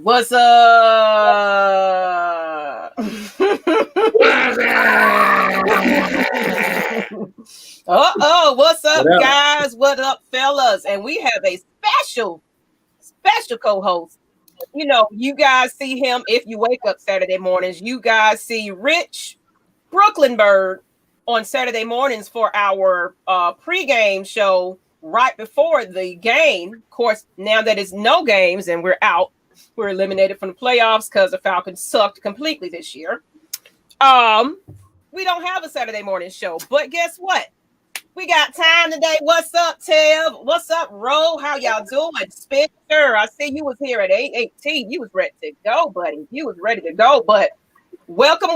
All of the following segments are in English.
What's up? What's up, guys? What up, fellas? And we have a special co-host. You know, you guys see him if you wake up Saturday mornings. You guys see Rich Brooklynberg on Saturday mornings for our pregame show right before the game. Of course, now that it's no games and we're out, we're eliminated from the playoffs because the Falcons sucked completely this year. We don't have a Saturday morning show, but guess what? We got time today. What's up, Tev? What's up, Ro? How y'all doing? Spencer, I see you was here at 8:18. You was ready to go, buddy. You was ready to go, but welcome,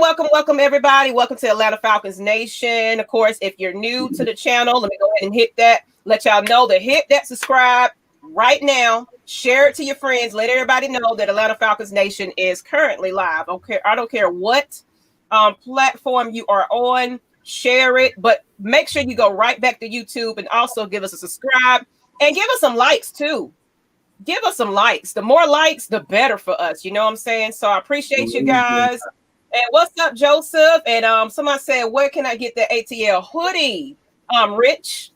everybody. Welcome to Atlanta Falcons Nation. Of course, if you're new to the channel, let me go ahead and hit that. Let y'all know to hit that subscribe right now. Share it to your friends. Let everybody know that Atlanta Falcons Nation is currently live. Okay, I don't care what platform you are on. Share it, but make sure you go right back to YouTube and also give us a subscribe and give us some likes too. Give us some likes. The more likes, the better for us. You know what I'm saying? So I appreciate you guys. And what's up, Joseph? And somebody said, where can I get the ATL hoodie? Rich.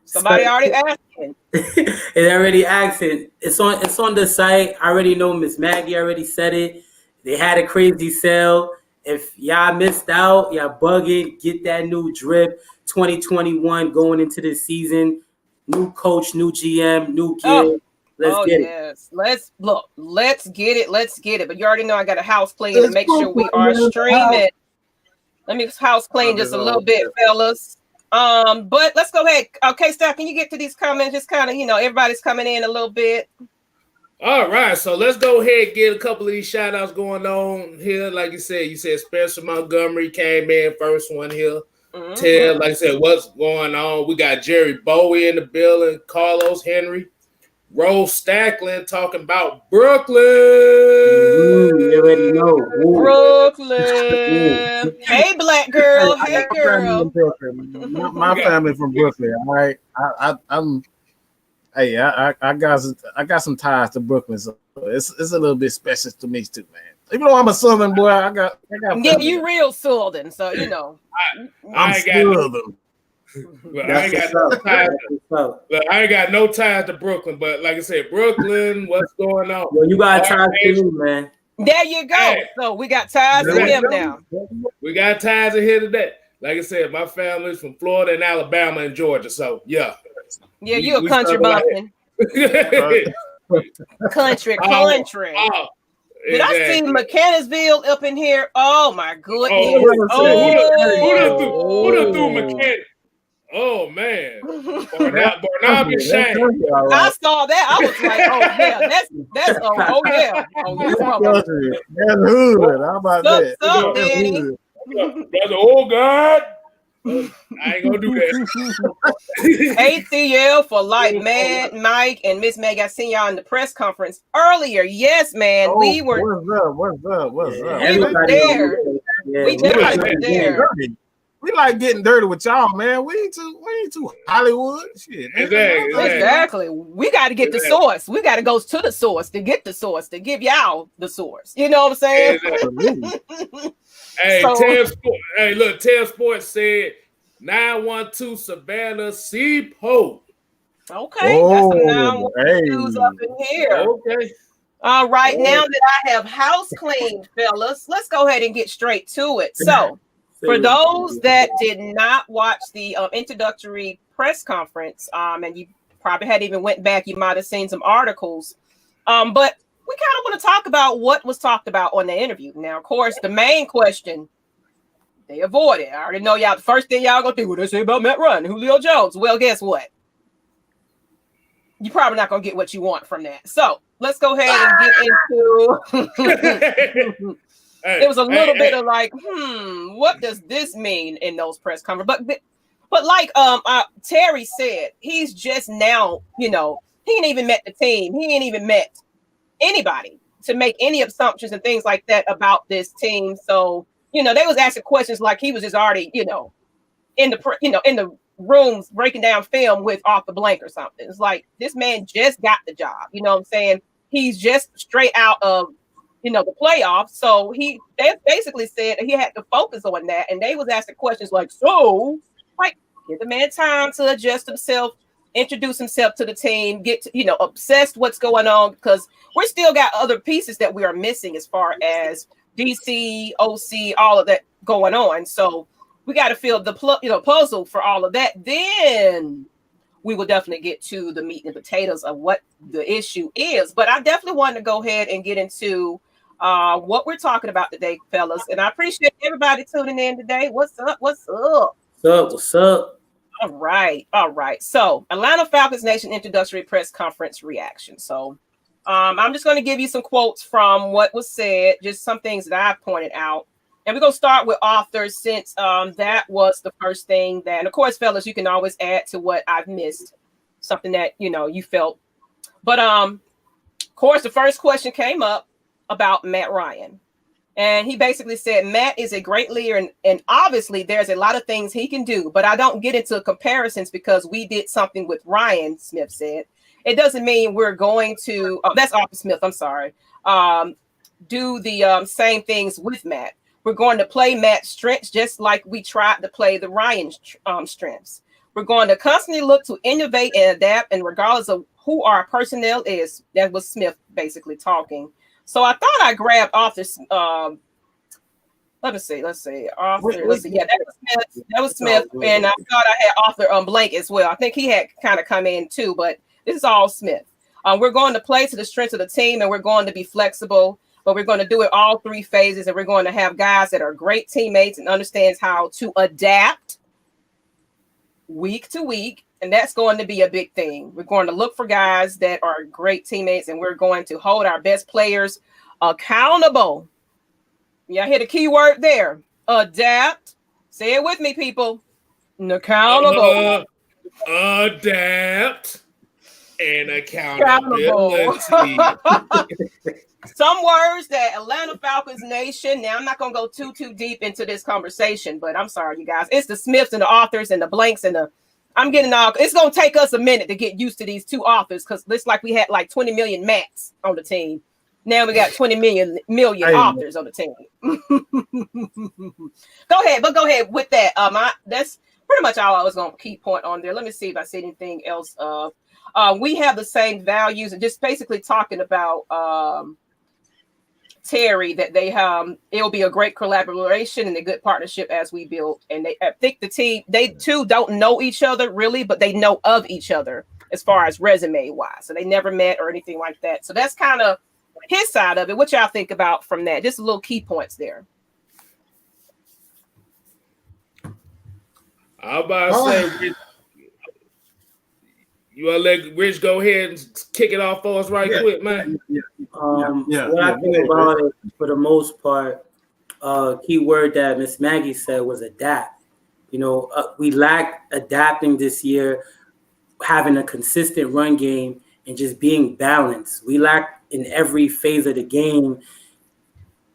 Somebody already asking. It already asked it. It's on the site. I already know Miss Maggie already said it. They had a crazy sale. If y'all missed out, y'all bugging, get that new drip 2021 going into the season. New coach, new GM, new kid. Let's get it. Let's get it. But you already know I got a house clean to make sure we are streaming. Let me house clean just a little bit, fellas. But let's go ahead. Okay, Steph, can you get to these comments? Just kind of, everybody's coming in a little bit. All right, so let's go ahead and get a couple of these shout outs going on here. Like you said Spencer Montgomery came in first one here. Mm-hmm. Ted, like I said, what's going on? We got Jerry Bowie in the building, Carlos Henry, Rose Stackland talking about Brooklyn. You already know. Brooklyn. Hey, black girl. Hey, girl. My family from Brooklyn. All right, I got some ties to Brooklyn, so it's a little bit special to me too, man. Even though I'm a Southern boy, I got. Yeah, you real Southern, so I'm Southern. I ain't got no ties to Brooklyn, but like I said, Brooklyn, what's going on? Well, you got ties to me, man. There you go. Hey. So we got ties to him now. We got ties in here today. Like I said, my family's from Florida and Alabama and Georgia, so yeah. Yeah, you a country bumpkin. Country. Did I see Mechanicsville up in here? Oh my goodness! Who done threw Mechanic? Oh man, Barnabas Shane. I saw that. I was like, oh yeah, that's you from hood. How about that? That's old God. I ain't gonna do that. ATL for life, man. Mike and Miss Meg, I seen y'all in the press conference earlier. Yes, man. We were. What's up? We were there. We definitely were there. We like getting dirty with y'all, man. We ain't too Hollywood. Shit. Exactly. We got to get the source. We got to go to the source to get the source to give y'all the source. You know what I'm saying? Exactly. Hey, Tev Sports said 912 Savannah Seapost. Okay, that's some 912s up in here. Okay. All right, now that I have house cleaned, fellas, let's go ahead and get straight to it. So, for those that did not watch the introductory press conference, and you probably hadn't even went back, you might have seen some articles, but we kind of want to talk about what was talked about on the interview. Now, of course, the main question they avoided. I already know y'all. The first thing y'all gonna do, what they say about Matt Ryan and Julio Jones. Well, guess what? You're probably not gonna get what you want from that. So let's go ahead and get into. It was a little bit of like, what does this mean in those press conferences? But like Terry said, he's just now, he ain't even met the team. He ain't even met anybody to make any assumptions and things like that about this team. So, they was asking questions like he was just already, in the rooms breaking down film with Arthur Blank or something. It's like this man just got the job. You know what I'm saying? he's just straight out of the playoffs. So they basically said he had to focus on that, and they was asking questions like, so like give the man time to adjust himself, introduce himself to the team, get to, obsessed what's going on, because we still got other pieces that we are missing as far as DC, OC, all of that going on. So we got to fill the puzzle for all of that. Then we will definitely get to the meat and potatoes of what the issue is. But I definitely want to go ahead and get into what we're talking about today, fellas. And I appreciate everybody tuning in today. What's up? What's up? What's up? All right. So Atlanta Falcons Nation introductory press conference reaction. So I'm just going to give you some quotes from what was said, just some things that I pointed out. And we're going to start with authors since that was the first thing that, and of course, fellas, you can always add to what I've missed, something that, you felt. But of course, the first question came up about Matt Ryan. And he basically said, Matt is a great leader. And obviously, there's a lot of things he can do. But I don't get into comparisons because we did something with Ryan, Smith said. It doesn't mean we're going to, that's Arthur Smith, I'm sorry, do the same things with Matt. We're going to play Matt's strengths just like we tried to play the Ryan strengths. We're going to constantly look to innovate and adapt, and regardless of who our personnel is, that was Smith basically talking. So I thought I grabbed Arthur's. Let's see. Arthur. Let's see. Yeah, that was Smith, and I thought I had Arthur Blank as well. I think he had kind of come in too, but this is all Smith. We're going to play to the strengths of the team, and we're going to be flexible. But we're going to do it all three phases, and we're going to have guys that are great teammates and understands how to adapt week to week, and that's going to be a big thing. We're going to look for guys that are great teammates, and we're going to hold our best players accountable. Yeah, I hear the key word there. Adapt. Say it with me, people. Accountable. Adapt and accountability. Some words that Atlanta Falcons Nation. Now, I'm not going to go too deep into this conversation, but I'm sorry, you guys. It's the Smiths and the authors and the blanks and I'm getting all. It's going to take us a minute to get used to these two authors because it's like we had like 20 million Matts on the team. Now we got 20 million authors on the team. Go ahead with that. That's pretty much all I was going to key point on there. Let me see if I see anything else. We have the same values, and just basically talking about Terry, that it'll be a great collaboration and a good partnership as we build. And I think the team, they too don't know each other really, but they know of each other as far as resume wise. So they never met or anything like that. So that's kind of his side of it. What y'all think about from that? Just a little key points there. I'm about to say, you want to let Rich go ahead and kick it off for us quick, man? What I think about it, for the most part, key word that Miss Maggie said was adapt. We lacked adapting this year, having a consistent run game and just being balanced. We lacked in every phase of the game,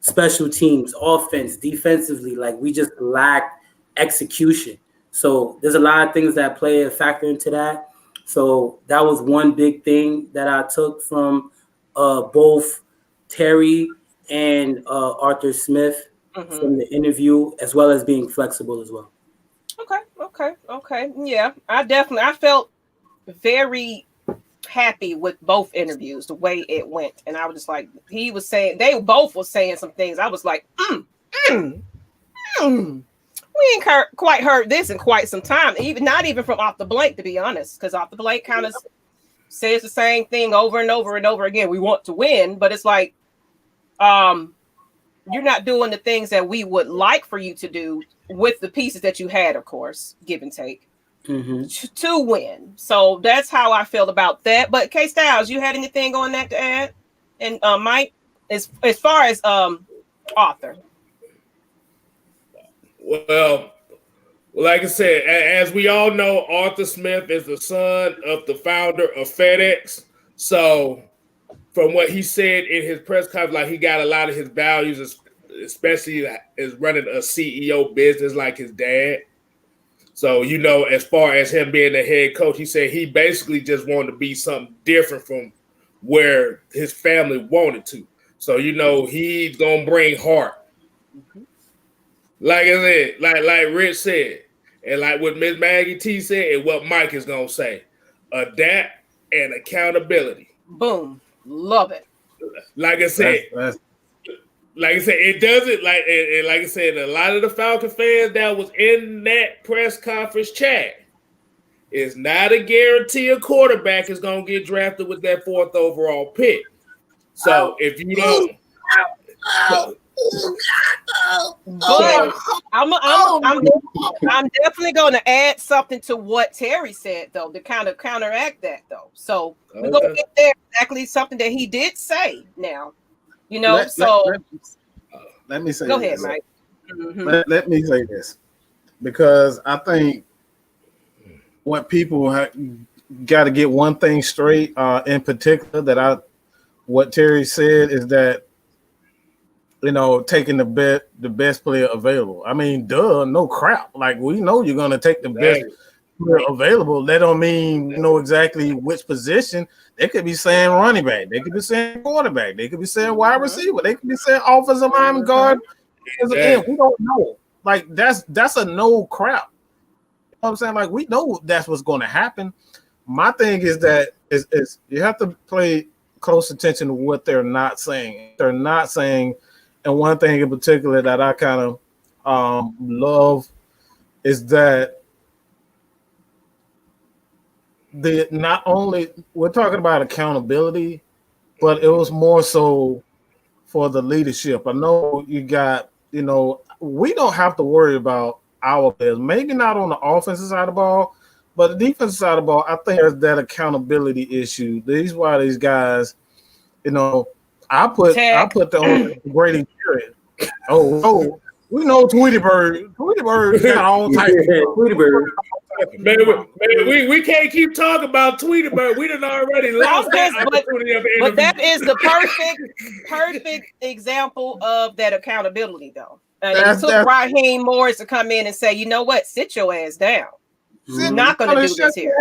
special teams, offense, defensively. Like, we just lacked execution. So there's a lot of things that play a factor into that. So that was one big thing that I took from both Terry and Arthur Smith from the interview, as well as being flexible as well. Okay. Yeah, I felt very happy with both interviews, the way it went. And I was just like, they both were saying some things. I was like, we ain't quite heard this in quite some time, not even from Off the Blank, to be honest, because Off the Blank kind of says the same thing over and over and over again. We want to win, but it's like, you're not doing the things that we would like for you to do with the pieces that you had, of course, give and take, to win. So that's how I feel about that. But K Styles, you had anything on that to add? And Mike, as far as Arthur. Well, like I said, as we all know, Arthur Smith is the son of the founder of FedEx. So from what he said in his press conference, like, he got a lot of his values, especially as running a CEO business like his dad. So, as far as him being the head coach, he said he basically just wanted to be something different from where his family wanted to. So he's gonna bring heart. Like I said, like Rich said, and like what Miss Maggie T said, and what Mike is gonna say, adapt and accountability. Boom, love it. Like I said, it doesn't and like I said, a lot of the Falcon fans that was in that press conference chat, it's not a guarantee a quarterback is gonna get drafted with that 4th overall pick. So if you don't. But I'm definitely going to add something to what Terry said, though, to kind of counteract that, though. So we're going to get there exactly something that he did say now. Let me say go this. ahead, Mike. Let me say this, because I think what people got to get one thing straight in particular what Terry said is that, taking the best player available. I mean, no crap. Like, we know you're going to take the best player available. That don't mean you know exactly which position. They could be saying running back. They could be saying quarterback. They could be saying wide receiver. They could be saying offensive lineman, guard. Because again, we don't know. Like, that's a no crap. You know what I'm saying? Like, we know that's what's going to happen. My thing is that is you have to pay close attention to what they're not saying. They're not saying. And one thing in particular that I kind of love is that not only we're talking about accountability, but it was more so for the leadership. I know you got, we don't have to worry about our players, maybe not on the offensive side of the ball, but the defensive side of the ball. I think there's that accountability issue. These guys, I put the Grady Jarrett. Oh, we know Tweety Bird. Tweety Bird got all types of Tweety Bird. Man, we can't keep talking about Tweety Bird. We done already lost that opportunity of interview. But that is the perfect example of that accountability, though. It took Raheem Morris to come in and say, you know what, sit your ass down. You're not going to do this here.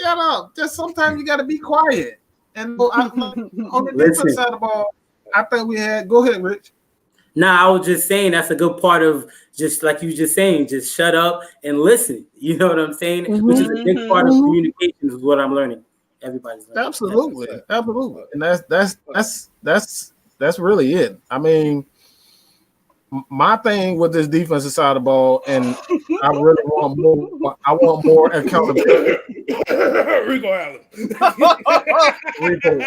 Shut up. Just sometimes you got to be quiet. And on the defense side of the ball, I think we had. Go ahead, Rich. I was just saying that's a good part of just like you just saying, just shut up and listen. You know what I'm saying? Mm-hmm. Which is a big part of communication is what I'm learning. Everybody's learning. Absolutely. And that's really it. I mean, my thing with this defensive side of the ball, and I really want more. I want more accountability. Rico Allen. Rico.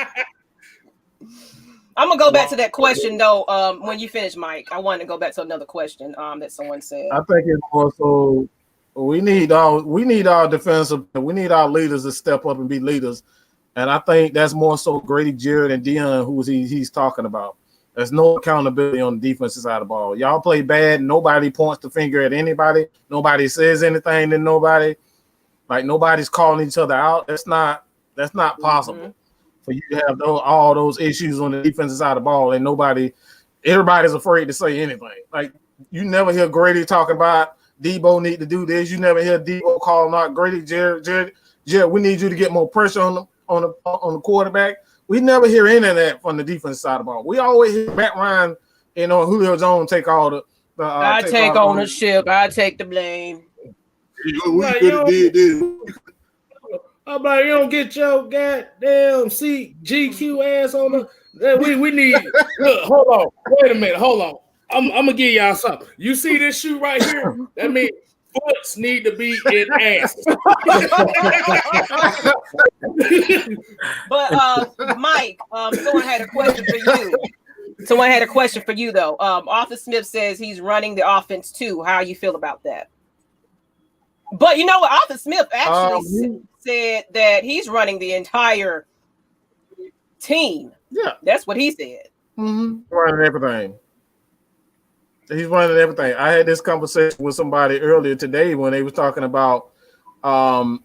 I'm gonna go back to that question though. When you finish, Mike, I want to go back to another question that someone said. I think it's more so we need our defensive, we need our leaders to step up and be leaders, and I think that's more so Grady Jarrett and Dion who he's talking about. There's no accountability on the defensive side of the ball. Y'all play bad. Nobody points the finger at anybody. Nobody says anything to nobody. Like, nobody's calling each other out. That's not possible for you to have all those issues on the defensive side of the ball and everybody's afraid to say anything. Like, you never hear Grady talking about Debo need to do this. You never hear Debo calling out Grady, Jared, we need you to get more pressure on the quarterback. We never hear any of that from the defense side of the ball. We always hear Matt Ryan, Julio Jones take all the. I take ownership. I take the blame. We could have did this. How about you don't get your goddamn GQ ass on the? We need. Look, hold on. Wait a minute. Hold on. I'm gonna give y'all something. You see this shoe right here? That means foots need to be in asses. But Mike, someone had a question for you. Someone had a question for you though. Arthur Smith says he's running the offense too. How you feel about that? But you know what? Arthur Smith actually said that he's running the entire team. Yeah, that's what he said. Mm-hmm. Running everything. He's running everything. I had this conversation with somebody earlier today when they was talking about, the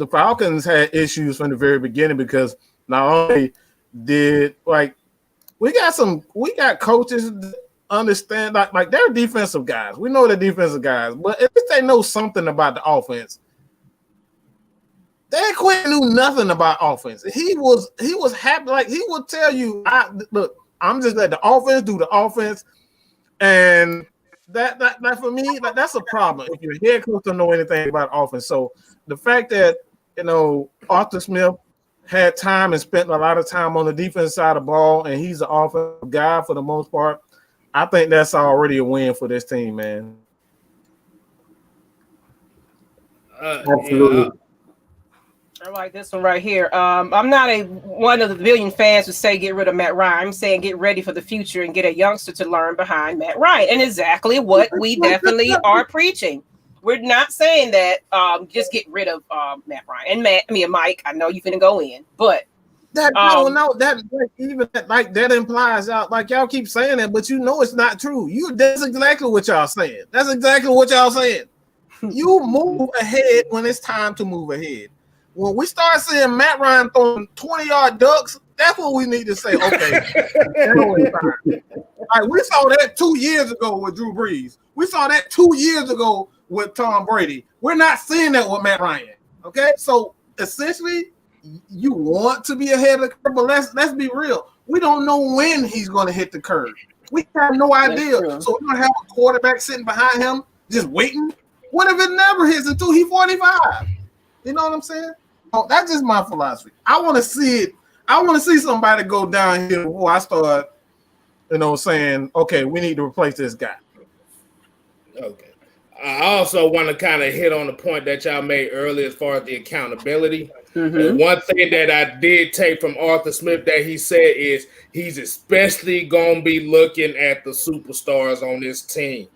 Falcons had issues from the very beginning because not only did we got coaches that understand like they're defensive guys. We know they're defensive guys, but at least they know something about the offense. Dan Quinn knew nothing about offense. He was happy. Like he would tell you, look, I'm just let the offense do the offense, and that for me, that's a problem. If your head coach don't know anything about offense, so the fact that Arthur Smith had time and spent a lot of time on the defense side of the ball, and he's the offensive guy for the most part, I think that's already a win for this team, man. Absolutely. I like this one right here. I'm not one of the billion fans who say get rid of Matt Ryan. I'm saying get ready for the future and get a youngster to learn behind Matt Ryan. And exactly what we definitely are preaching. We're not saying that just get rid of Matt Ryan and Mike. I know you're finna go in, but that implies out like y'all keep saying that, but it's not true. That's exactly what y'all saying. That's exactly what y'all saying. You move ahead when it's time to move ahead. When we start seeing Matt Ryan throwing 20-yard ducks, that's what we need to say. Okay, like we saw that 2 years ago with Drew Brees. We saw that 2 years ago with Tom Brady. We're not seeing that with Matt Ryan. Okay, so essentially, you want to be ahead of the curve, but let's be real. We don't know when he's going to hit the curve. We have no idea. So we're going to have a quarterback sitting behind him just waiting. What if it never hits until he's 45? You know what I'm saying? Oh, that's just my philosophy. I want to see it. I want to see somebody go down here before I start, saying, okay, we need to replace this guy. Okay. I also want to kind of hit on the point that y'all made earlier as far as the accountability. And one thing that I did take from Arthur Smith that he said is he's especially going to be looking at the superstars on this team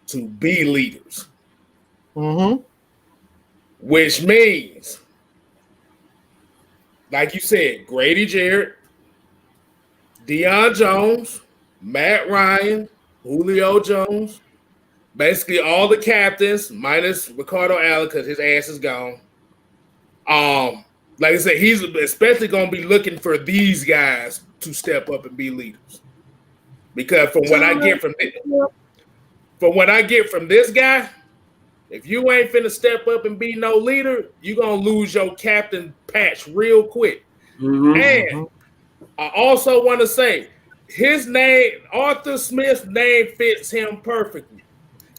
to be leaders. Which means, like you said, Grady Jarrett, Deion Jones, Matt Ryan, Julio Jones, basically all the captains minus Ricardo Allen because his ass is gone. Like I said, he's especially going to be looking for these guys to step up and be leaders. Because from what I get from this guy, if you ain't finna step up and be no leader, you're going to lose your captain patch real quick. And I also want to say his name, Arthur Smith's name fits him perfectly.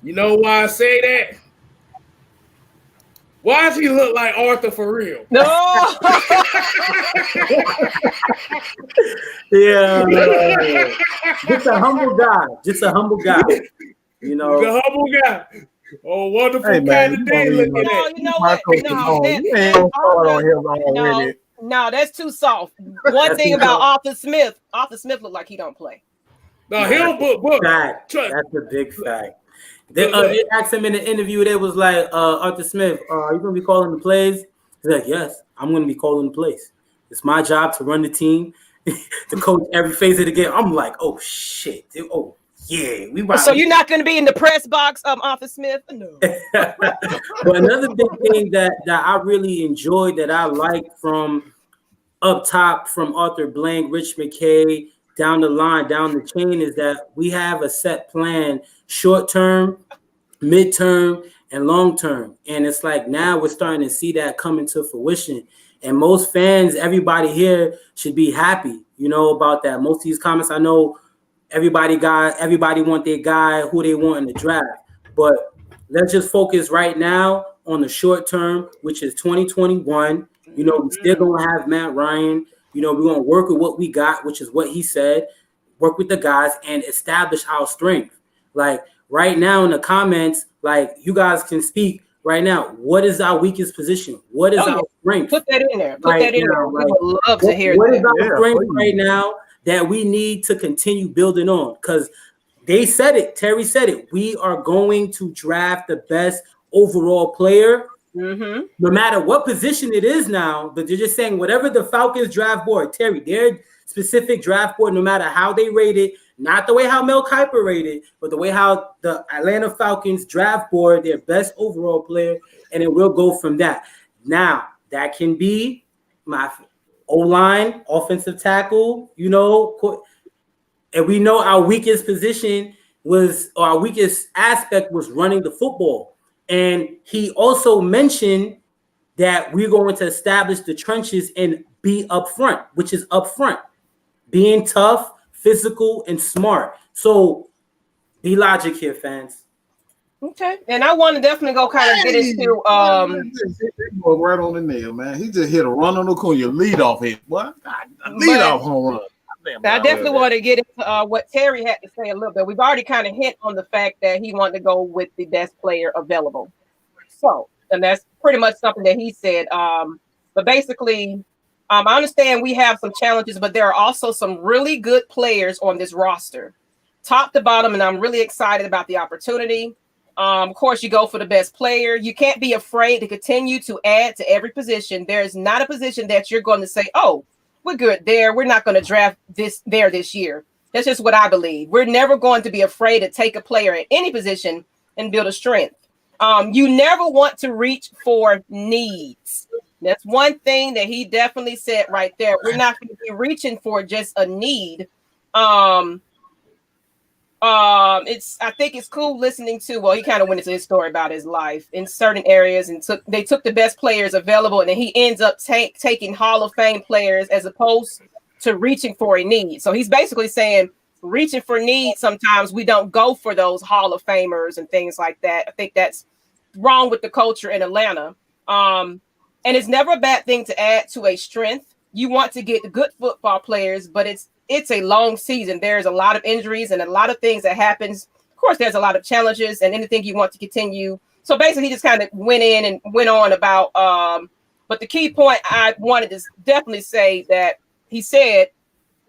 You know why I say that? Why does he look like Arthur for real? No. Yeah. Just a humble guy. You know. The humble guy. Oh, wonderful kind of day looking at. You know what? No, that's too soft. One thing about Arthur Smith looked like he don't play. No, he'll book. That's a big fact. They asked him in the interview. They was like, Arthur Smith, are you going to be calling the plays? He's like, yes, I'm going to be calling the plays. It's my job to run the team, to coach every phase of the game. I'm like, oh, shit. Oh, yeah. So you're not going to be in the press box, Arthur Smith? No. But another big thing that I really enjoyed that I liked from up top from Arthur Blank, Rich McKay, down the line, down the chain is that we have a set plan, short term, midterm, and long term. And it's like now we're starting to see that come into fruition. And most fans, everybody here should be happy, about that. Most of these comments, I know everybody want their guy who they want in the draft. But let's just focus right now on the short term, which is 2021. We still gonna have Matt Ryan. We're going to work with what we got, which is what he said, work with the guys and establish our strength. Like right now in the comments, like you guys can speak right now. What is our weakest position? What is our strength? Put that in there. We would love to hear what is our strength right now that we need to continue building on? Because they said it. Terry said it. We are going to draft the best overall player. No matter what position it is now, but they're just saying whatever the Falcons draft board, Terry, their specific draft board, no matter how they rate it, not the way how Mel Kiper rated, but the way how the Atlanta Falcons draft board, their best overall player, and it will go from that. Now, that can be my O-line, offensive tackle, and we know our weakest position was, or our weakest aspect was running the football. And he also mentioned that we're going to establish the trenches and be upfront, which is upfront, being tough, physical, and smart. So be logic here, fans. Okay, and I want to definitely go kind of get into right on the nail, man. He just hit a run on the corner, your lead off hit. What? Lead off home run. I definitely want to get into what Terry had to say a little bit. We've already kind of hit on the fact that he wanted to go with the best player available. So, and that's pretty much something that he said. But basically, I understand we have some challenges, but there are also some really good players on this roster, top to bottom, and I'm really excited about the opportunity. Of course, you go for the best player. You can't be afraid to continue to add to every position. There is not a position that you're going to say, oh, we're good there. We're not going to draft this year. That's just what I believe. We're never going to be afraid to take a player at any position and build a strength. You never want to reach for needs. That's one thing that he definitely said right there. We're not going to be reaching for just a need. I think it's cool listening to, well, he kind of went into his story about his life in certain areas and they took the best players available, and then he ends up taking Hall of Fame players as opposed to reaching for a need. So he's basically saying reaching for needs, sometimes we don't go for those Hall of Famers and things like that. I think that's wrong with the culture in Atlanta. And it's never a bad thing to add to a strength. You want to get good football players, but it's a long season. There's a lot of injuries and a lot of things that happens. Of course, there's a lot of challenges and anything you want to continue. So basically, he just kind of went in and went on about. But the key point I wanted to definitely say that he said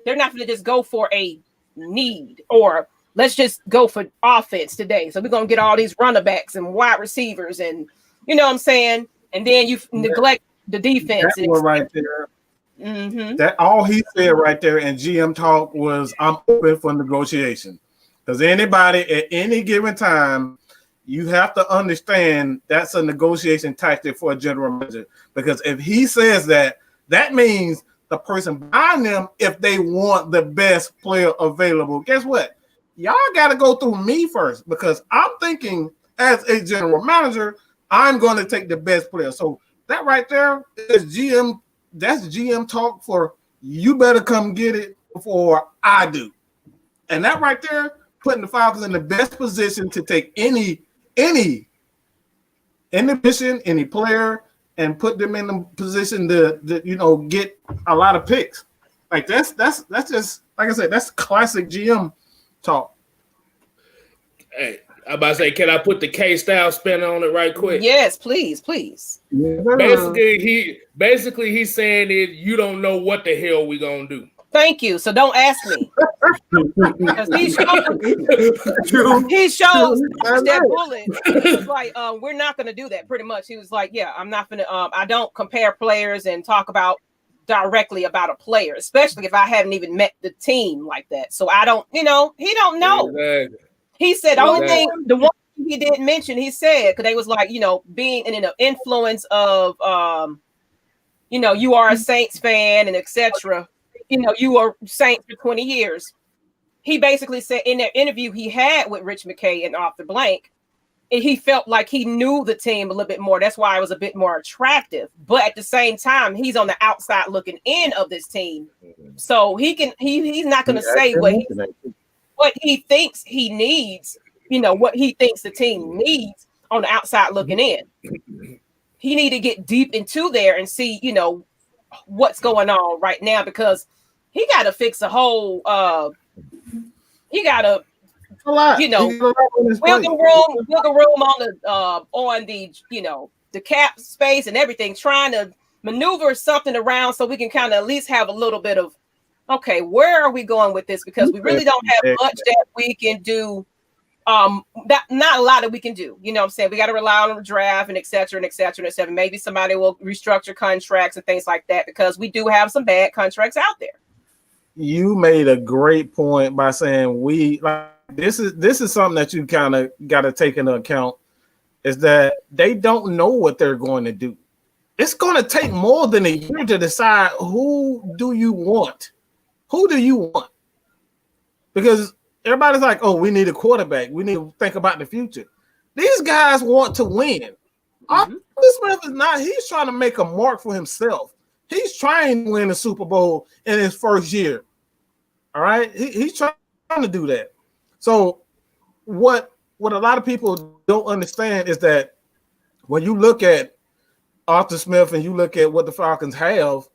they're not going to just go for a need or let's just go for offense today. So we're going to get all these running backs and wide receivers and you know what I'm saying. And then you neglect the defense. That one right there. Mm-hmm. That all he said right there in GM talk was, I'm open for negotiation. Because anybody at any given time, you have to understand that's a negotiation tactic for a general manager. Because if he says that, that means the person buying them, if they want the best player available, guess what? Y'all got to go through me first. Because I'm thinking as a general manager, I'm going to take the best player. So that right there is GM. That's GM talk for you better come get it before I do. And that right there, putting the Falcons in the best position to take any position, any player, and put them in the position to get a lot of picks. Like that's just, like I said, that's classic GM talk. Hey, I'm about to say, can I put the K-style spin on it right quick? Yes, please. Yeah. Basically, he's saying that you don't know what the hell we gonna do. Thank you. So don't ask me. Because he shows that bullet. He was like, we're not gonna do that. Pretty much, he was like, yeah, I'm not gonna. I don't compare players and talk directly about a player, especially if I haven't even met the team like that. So I don't. He don't know. Exactly. He said the only thing, the one thing he didn't mention, he said, because they was like, being in an influence of, you are a Saints fan and etc. You are Saints for 20 years. He basically said in that interview he had with Rich McKay and Arthur Blank, and he felt like he knew the team a little bit more. That's why it was a bit more attractive. But at the same time, he's on the outside looking in of this team. So he's not going to say what he thinks he needs, what he thinks the team needs on the outside looking in. He need to get deep into there and see, what's going on right now, because he got to fix a whole, he got to, wiggle room on the cap space and everything, trying to maneuver something around so we can kind of at least have a little bit of, okay, where are we going with this? Because we really don't have much that we can do. Not a lot that we can do. You know what I'm saying? We got to rely on the draft and et cetera, and et cetera, and et cetera. Maybe somebody will restructure contracts and things like that, because we do have some bad contracts out there. You made a great point by saying this is something that you kind of got to take into account, is that they don't know what they're going to do. It's going to take more than a year to decide who do you want. Who do you want? Because everybody's like, oh, we need a quarterback. We need to think about the future. These guys want to win. Arthur Smith is not. He's trying to make a mark for himself. He's trying to win a Super Bowl in his first year. All right, he's trying to do that. So what a lot of people don't understand is that when you look at Arthur Smith and you look at what the Falcons have,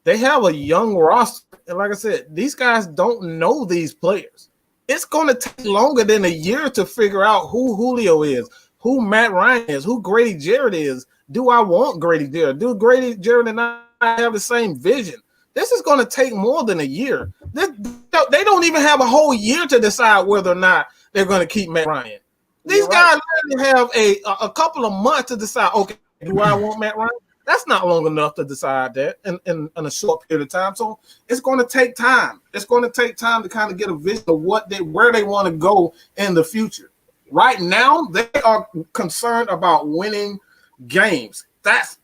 they have a young roster. And like I said, these guys don't know these players. It's going to take longer than a year to figure out who Julio is, who Matt Ryan is, who Grady Jarrett is. Do I want Grady Jarrett? Do Grady Jarrett and I have the same vision? This is going to take more than a year. They don't even have a whole year to decide whether or not they're going to keep Matt Ryan. These guys have a couple of months to decide, okay, do I want Matt Ryan? That's not long enough to decide that in a short period of time. So it's going to take time. It's going to take time to kind of get a vision of where they want to go in the future. Right now, they are concerned about winning games. That's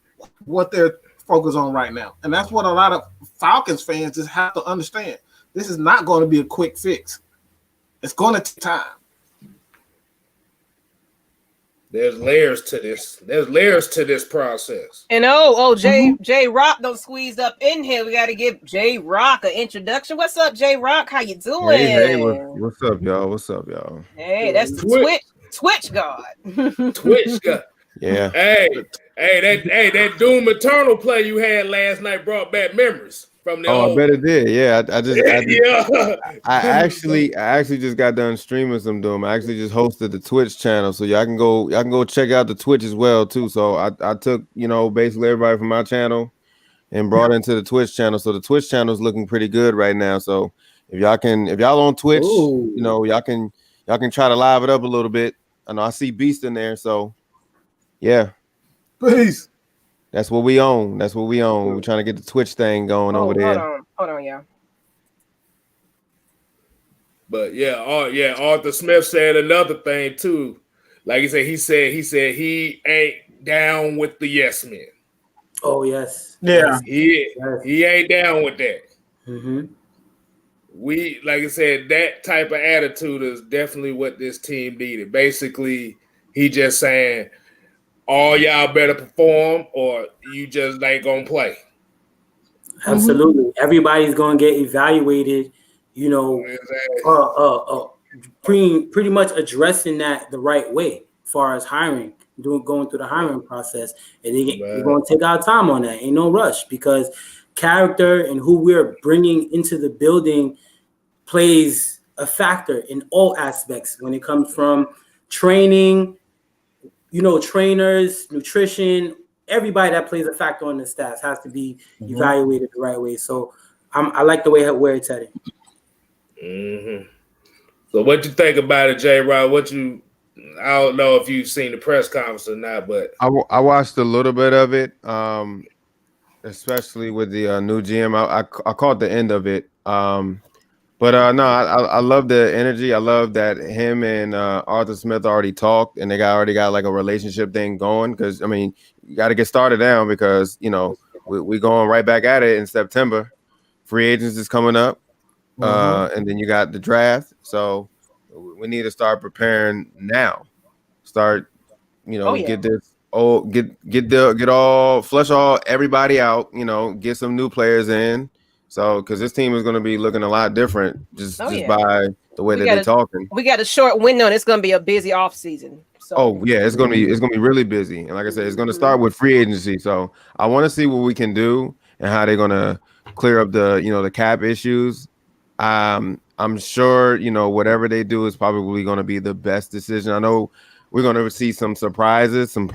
what they're focused on right now. And that's what a lot of Falcons fans just have to understand. This is not going to be a quick fix. It's going to take time. There's layers to this. There's layers to this process. And J Rock don't squeeze up in here. We got to give J Rock an introduction. What's up, J Rock? How you doing? Hey, what's up, y'all? What's up, y'all? Hey, that's the Twitch God. Twitch God. Yeah. Hey, that Doom Eternal play you had last night brought back memories from the I bet it did. Yeah, I actually yeah. just got done streaming some Doom. I actually just hosted the Twitch channel, so y'all can go check out the Twitch as well too. So I took basically everybody from my channel and brought into the Twitch channel. So the Twitch channel is looking pretty good right now. So if y'all on Twitch, y'all can try to live it up a little bit. I know I see Beast in there, so yeah. Peace. That's what we own. We're trying to get the Twitch thing going over there. Hold on, yeah. But Arthur Smith said another thing too. Like he said he ain't down with the yes men. Oh yes. Yeah. He ain't down with that. Mm-hmm. We, like I said, that type of attitude is definitely what this team needed. Basically, he just saying, all y'all better perform or you just ain't gonna play. Absolutely. Everybody's gonna get evaluated, pretty much addressing that the right way as far as hiring, going through the hiring process. And we're gonna take our time on that. Ain't no rush, because character and who we're bringing into the building plays a factor in all aspects when it comes from training, trainers, nutrition. Everybody that plays a factor on the staff has to be evaluated the right way. So I like the way where it's headed. Mm-hmm. So what you think about it, J. Rod? I don't know if you've seen the press conference or not, but I watched a little bit of it, especially with the new GM. I caught the end of it. I love the energy. I love that him and Arthur Smith already talked, and they already got like a relationship thing going. Because you got to get started now, because we going right back at it in September. Free agents is coming up, and then you got the draft. So we need to start preparing now. Start, get this. Flush everybody out. Get some new players in. So, because this team is going to be looking a lot different just by the way that they're talking. We got a short window, and it's going to be a busy off season. So. It's going to be really busy, and like I said, it's going to start with free agency. So, I want to see what we can do and how they're going to clear up the cap issues. I'm sure whatever they do is probably going to be the best decision. I know we're going to see some surprises, some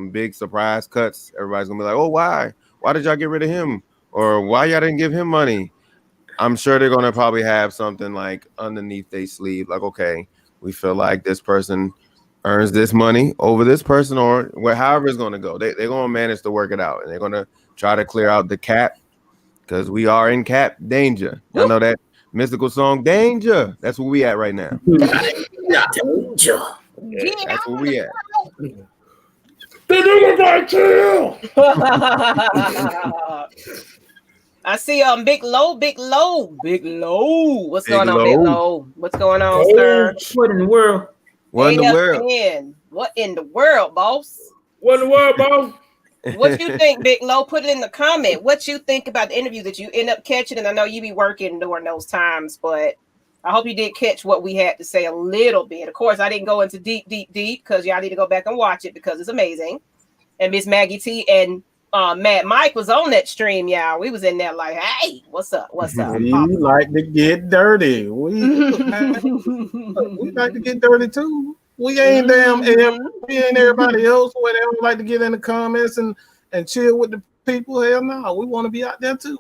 big surprise cuts. Everybody's going to be like, "Oh, why did y'all get rid of him?" Or why y'all didn't give him money? I'm sure they're going to probably have something like underneath their sleeve. Like, okay, we feel like this person earns this money over this person, or however it's going to go. They're going to manage to work it out. And they're going to try to clear out the cap, because we are in cap danger. I know that mystical song, Danger. That's where we at right now. Danger. Yeah, that's where we at. I see Big Low. What's going on, Big Low? What's going on, sir? What in the world? What in the world? What in the world, boss? What in the world, bro? What you think, Big Low? Put it in the comment. What you think about the interview that you end up catching? And I know you be working during those times, but I hope you did catch what we had to say a little bit. Of course, I didn't go into deep because y'all need to go back and watch it because it's amazing. And Miss Maggie T and Matt Mike was on that stream, y'all. We was in there like, hey, what's up? What's up? We like to get dirty. We like to get dirty too. We ain't we ain't everybody else where they don't like to get in the comments and chill with the people. Hell no, we want to be out there too.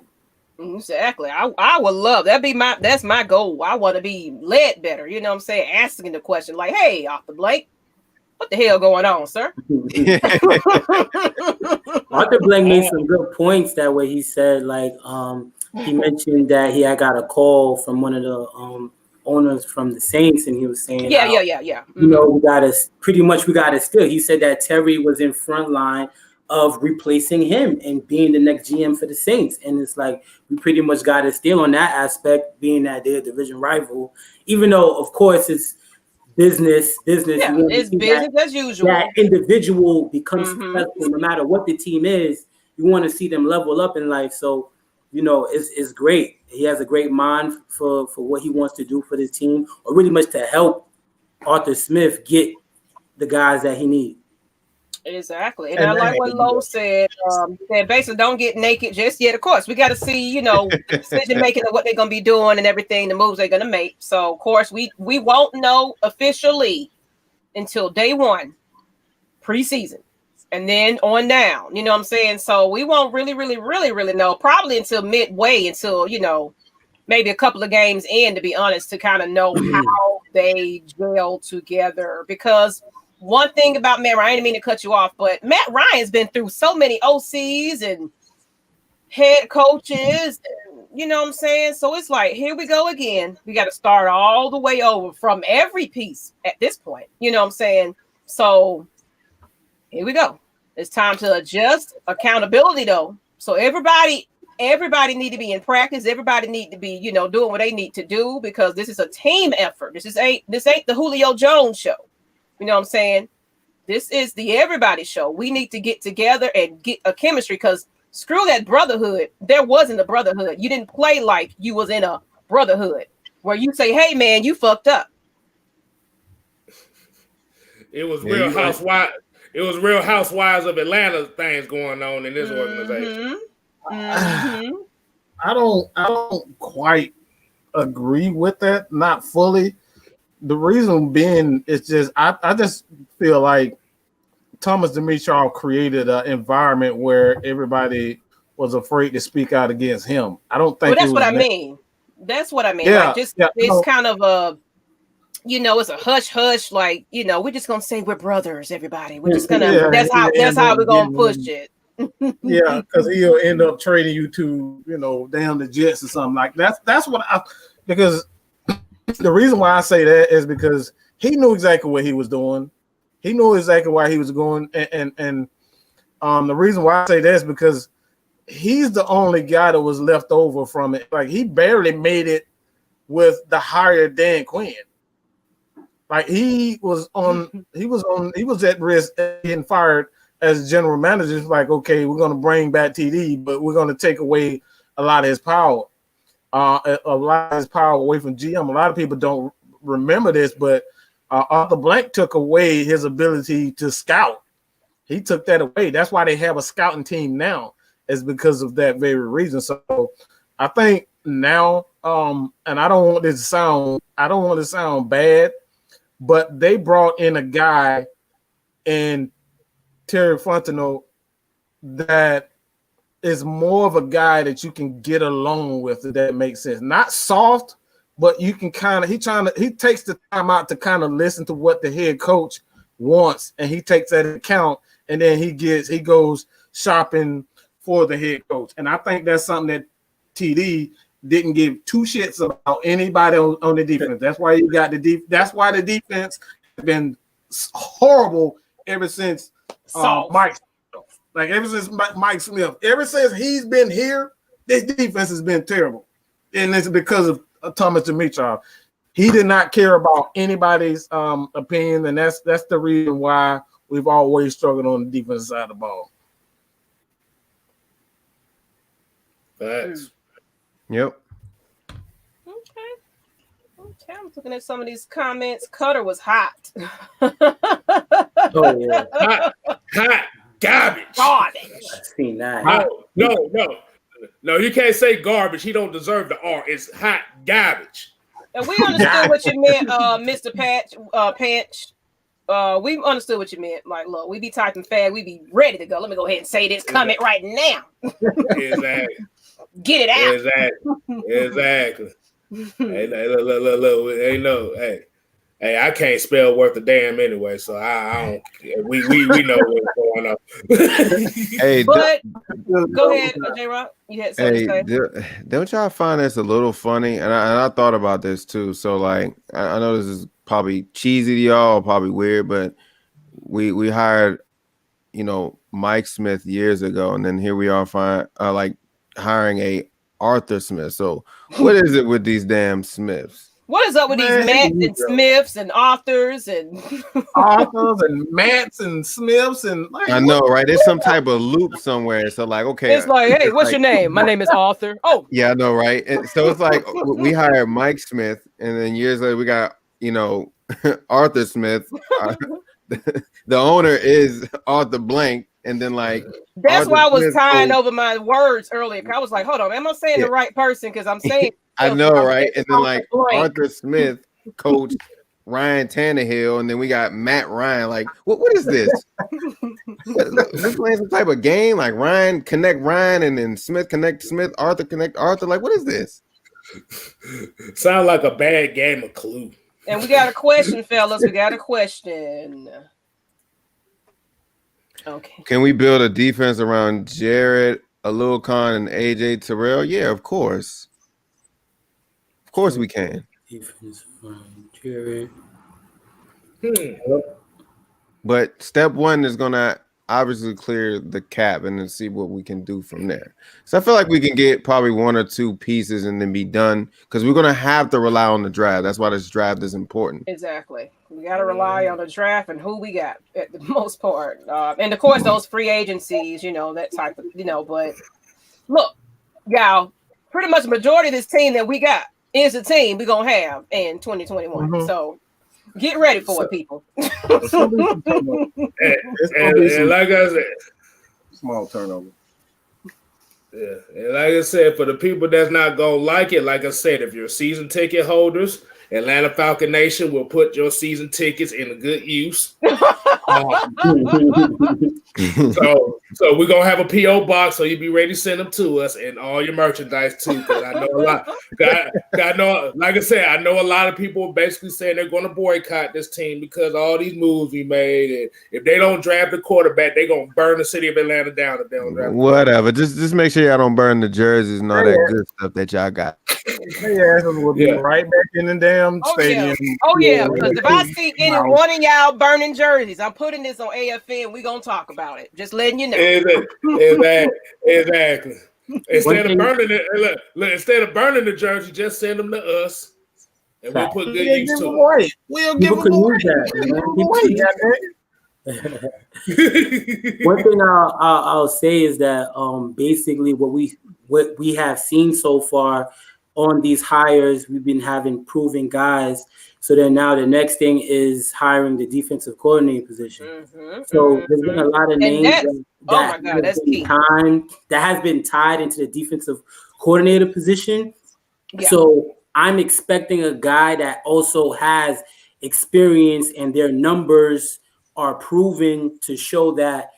Exactly. I would love that's my goal. I want to be led better. You know what I'm saying? Asking the question like, hey, Arthur Blake, what the hell going on, sir? Arthur Blake made some good points that way. He said, like, he mentioned that he had got a call from one of the owners from the Saints, and he was saying, yeah. You know, we got to steal. He said that Terry was in front line of replacing him and being the next GM for the Saints, and it's like we pretty much got to steal on that aspect, being that they're a division rival, even though of course it's business. Yeah, it's business as usual. That individual becomes successful no matter what the team is. You want to see them level up in life. So, you know, it's great. He has a great mind for what he wants to do for this team, or really much to help Arthur Smith get the guys that he needs. Exactly. And I like what Lowe said. That basically don't get naked just yet. Of course, we got to see, you know, decision making of what they're going to be doing and everything, the moves they're going to make. So, of course, we won't know officially until day one, preseason, and then on down. You know what I'm saying? So we won't really know probably until midway, until, you know, maybe a couple of games in, to be honest, to kind of know how they gel together. Because one thing about Matt Ryan, I didn't mean to cut you off, but Matt Ryan's been through so many OCs and head coaches, and, you know what I'm saying? So it's like, here we go again. We got to start all the way over from every piece at this point. You know what I'm saying? So here we go. It's time to adjust. Accountability, though. So everybody need to be in practice. Everybody need to be, you know, doing what they need to do, because this is a team effort. This ain't the Julio Jones show. You know what I'm saying? This is the everybody show. We need to get together and get a chemistry, because screw that brotherhood. There wasn't a brotherhood. You didn't play like you was in a brotherhood where you say, hey, man, you fucked up. It was Real Housewives. It was Real Housewives of Atlanta things going on in this organization. I don't quite agree with that. Not fully. The reason being is just I just feel like Thomas Dimitrov created an environment where everybody was afraid to speak out against him. I don't think. Well, that's what I mean. That's what I mean. Yeah, like it's kind of a, you know, it's a hush. Like, you know, we're just gonna say we're brothers. Everybody, we're just gonna. That's how we're gonna push it. Yeah, because he'll end up trading you to, you know, down the Jets or something like that. That's what because. The reason why I say that is because he knew exactly what he was doing. He knew exactly where he was going. And the reason why I say that is because he's the only guy that was left over from it. Like, he barely made it with the hire Dan Quinn. Like, he was at risk of getting fired as general manager. It's like, okay, we're going to bring back TD, but we're going to take away a lot of his power. A lot of his power away from GM. A lot of people don't remember this, but Arthur Blank took away his ability to scout. He took that away. That's why they have a scouting team now, is because of that very reason. So I think now, and I don't want to sound bad, but they brought in a guy in Terry Fontenot that is more of a guy that you can get along with, if that makes sense. Not soft, but you can he takes the time out to kind of listen to what the head coach wants, and he takes that into account, and then he goes shopping for the head coach. And I think that's something that TD didn't give two shits about anybody on the defense. That's why you got that's why the defense has been horrible ever since Mike. Like, ever since Mike Smith, ever since he's been here, this defense has been terrible. And it's because of Thomas Dimitrov. He did not care about anybody's opinion, and that's the reason why we've always struggled on the defensive side of the ball. Facts. Yep. Okay, I'm looking at some of these comments. Cutter was hot. Oh yeah, Hot garbage. Garbage. I've seen that. No, you can't say garbage. He don't deserve the R. It's hot garbage. And we understood what you meant, Mr. Panch. We understood what you meant. Like, look, we be typing fast. We be ready to go. Let me go ahead and say this comment right now. Exactly. Get it out. Exactly. Hey, look, hey, I can't spell worth a damn anyway, so I don't. We know what's going on. Hey, but go ahead, J Rock. You had something hey, to say. don't y'all find this a little funny? And I thought about this too. So like, I know this is probably cheesy to y'all, probably weird, but we hired, Mike Smith years ago, and then here we are like hiring a Arthur Smith. So what is it with these damn Smiths? What is up with these Matts and Smiths and authors and Matts and Smiths and like, I know, right? There's some type of loop somewhere. So like, okay, it's like, hey, what's your name? My name is Arthur. Oh, yeah, I know, right? And so it's like we hired Mike Smith, and then years later we got Arthur Smith. The owner is Arthur Blank, and then like that's Arthur why I was Smith tying over my words earlier. I was like, hold on, am I saying the right person? Because I'm saying I know, right? And then like Arthur Smith coached Ryan Tannehill, and then we got Matt Ryan. Like, what is this? This playing some type of game? Like Ryan connect Ryan, and then Smith connect Smith, Arthur connect Arthur. Like, what is this? Sound like a bad game of Clue. And we got a question, fellas. We got a question. Okay. Can we build a defense around Jared, Alul Khan, and AJ Terrell? Yeah, of course. Of course we can. Defense around Jared. But step one is gonna obviously clear the cap and then see what we can do from there. So I feel like we can get probably one or two pieces and then be done, because we're gonna have to rely on the draft. That's why this draft is important. Exactly. We got to rely on the draft and who we got at the most part. And of course, those free agencies, that type of, but look, y'all, pretty much the majority of this team that we got is the team we're going to have in 2021. Mm-hmm. So get ready for it, people. and like I said, small turnover. Yeah, and like I said, for the people that's not going to like it, like I said, if you're season ticket holders, Atlanta Falcon Nation will put your season tickets in a good use. So we're gonna have a PO box, so you be ready to send them to us and all your merchandise too. Because I know a lot. I know, like I said, I know a lot of people are basically saying they're going to boycott this team because of all these moves we made, and if they don't draft the quarterback, they're gonna burn the city of Atlanta down. If they don't draft. Whatever, just make sure y'all don't burn the jerseys and all that good stuff that y'all got. We'll be right back in the damn stadium. Oh yeah, because if I see any one of y'all burning jerseys, I'm putting this on AFN. We're gonna talk about it. Just letting you know. Exactly. Instead of burning the jersey, just send them to us, and we'll put good use to it. We'll give them away. One thing I'll say is that basically what we have seen so far on these hires, we've been having proven guys. So then now the next thing is hiring the defensive coordinator position. So there's been a lot of names that has been tied into the defensive coordinator position. Yeah. So I'm expecting a guy that also has experience and their numbers are proving to show that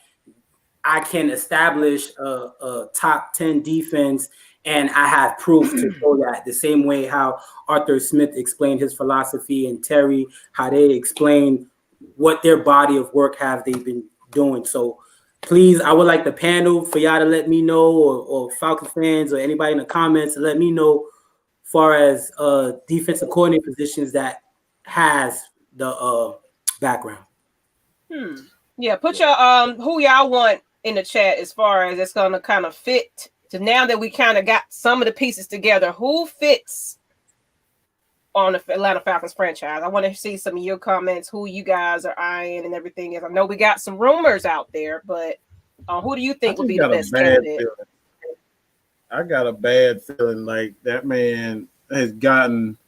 I can establish a top 10 defense, and I have proof to show that. The same way how Arthur Smith explained his philosophy, and Terry, how they explain what their body of work have they been doing. So please, I would like the panel for y'all to let me know, or Falcon fans or anybody in the comments to let me know far as defensive coordinator positions that has the background. Yeah, put your who y'all want in the chat as far as it's gonna kind of fit. So now that we kind of got some of the pieces together, who fits on the Atlanta Falcons franchise. I want to see some of your comments, who you guys are eyeing and everything is. I know we got some rumors out there, but who do you think would be the best candidate? I got a bad feeling like that man has gotten.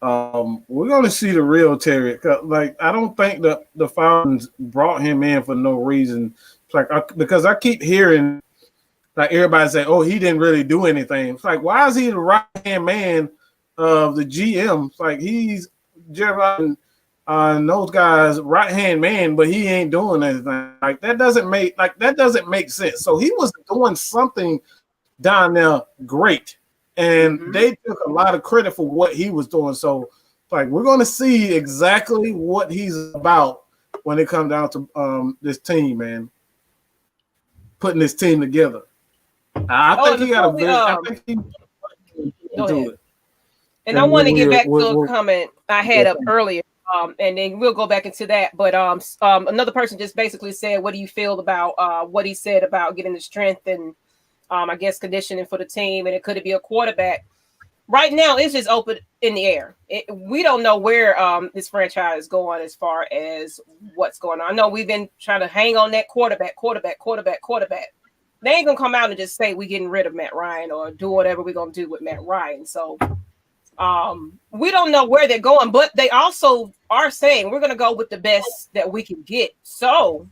We're gonna see the real Terry. Like I don't think the Falcons brought him in for no reason. It's like because I keep hearing like everybody say, "Oh, he didn't really do anything." It's like, why is he the right hand man of the GM? It's like he's Jerry and those guys right hand man, but he ain't doing anything. Like that doesn't make sense. So he was doing something down there great. And they took a lot of credit for what he was doing. So, like, we're going to see exactly what he's about when it comes down to this team, man. Putting this team together. I think he got a very. I think he do it. And I want to get back to a comment I had up earlier, and then we'll go back into that. But another person just basically said, "What do you feel about what he said about getting the strength and I guess conditioning for the team, and it could be a quarterback." Right now, it's just open in the air. We don't know where this franchise is going as far as what's going on. I know we've been trying to hang on that quarterback. They ain't gonna come out and just say we're getting rid of Matt Ryan or do whatever we're gonna do with Matt Ryan. So we don't know where they're going, but they also are saying we're gonna go with the best that we can get. So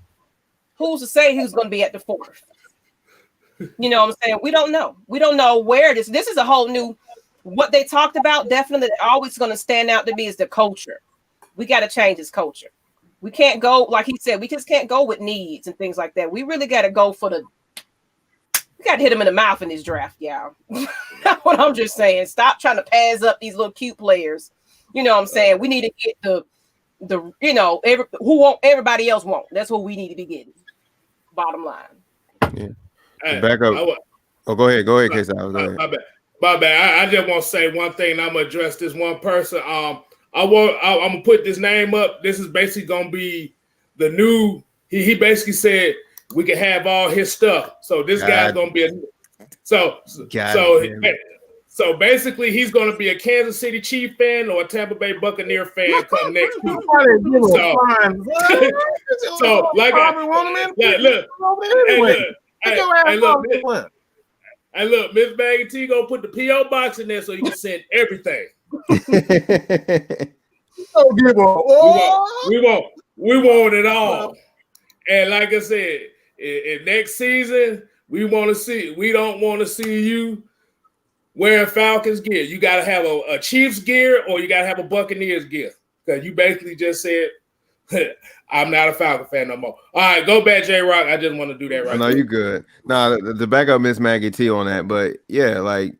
who's to say who's gonna be at the fourth? You know what I'm saying? We don't know. We don't know where this is a whole new, what they talked about. Definitely always going to stand out to me is the culture. We got to change this culture. We can't go, like he said, we just can't go with needs and things like that. We really got to go for we got to hit them in the mouth in this draft, y'all. That's what I'm just saying. Stop trying to pass up these little cute players. You know what I'm saying? We need to get the who everybody else won't. That's what we need to be getting. Bottom line. Yeah. Back up. Go ahead, K-Sal. My bad. I just want to say one thing, and I'm gonna address this one person. I'm gonna put this name up. This is basically gonna be the new. He basically said we can have all his stuff. So this guy's gonna be so basically he's gonna be a Kansas City Chief fan or a Tampa Bay Buccaneer fan come next week. So like look, Miss Maggie T gonna put the P.O. box in there so you can send everything. We want it all. And like I said, in next season, we don't want to see you wearing Falcons gear. You gotta have a Chiefs gear or you gotta have a Buccaneers gear. Because you basically just said I'm not a Falcon fan no more. All right, go back, J-Rock. I just want to do that right now. No, you good. No, the back up Miss Maggie T on that. But yeah, like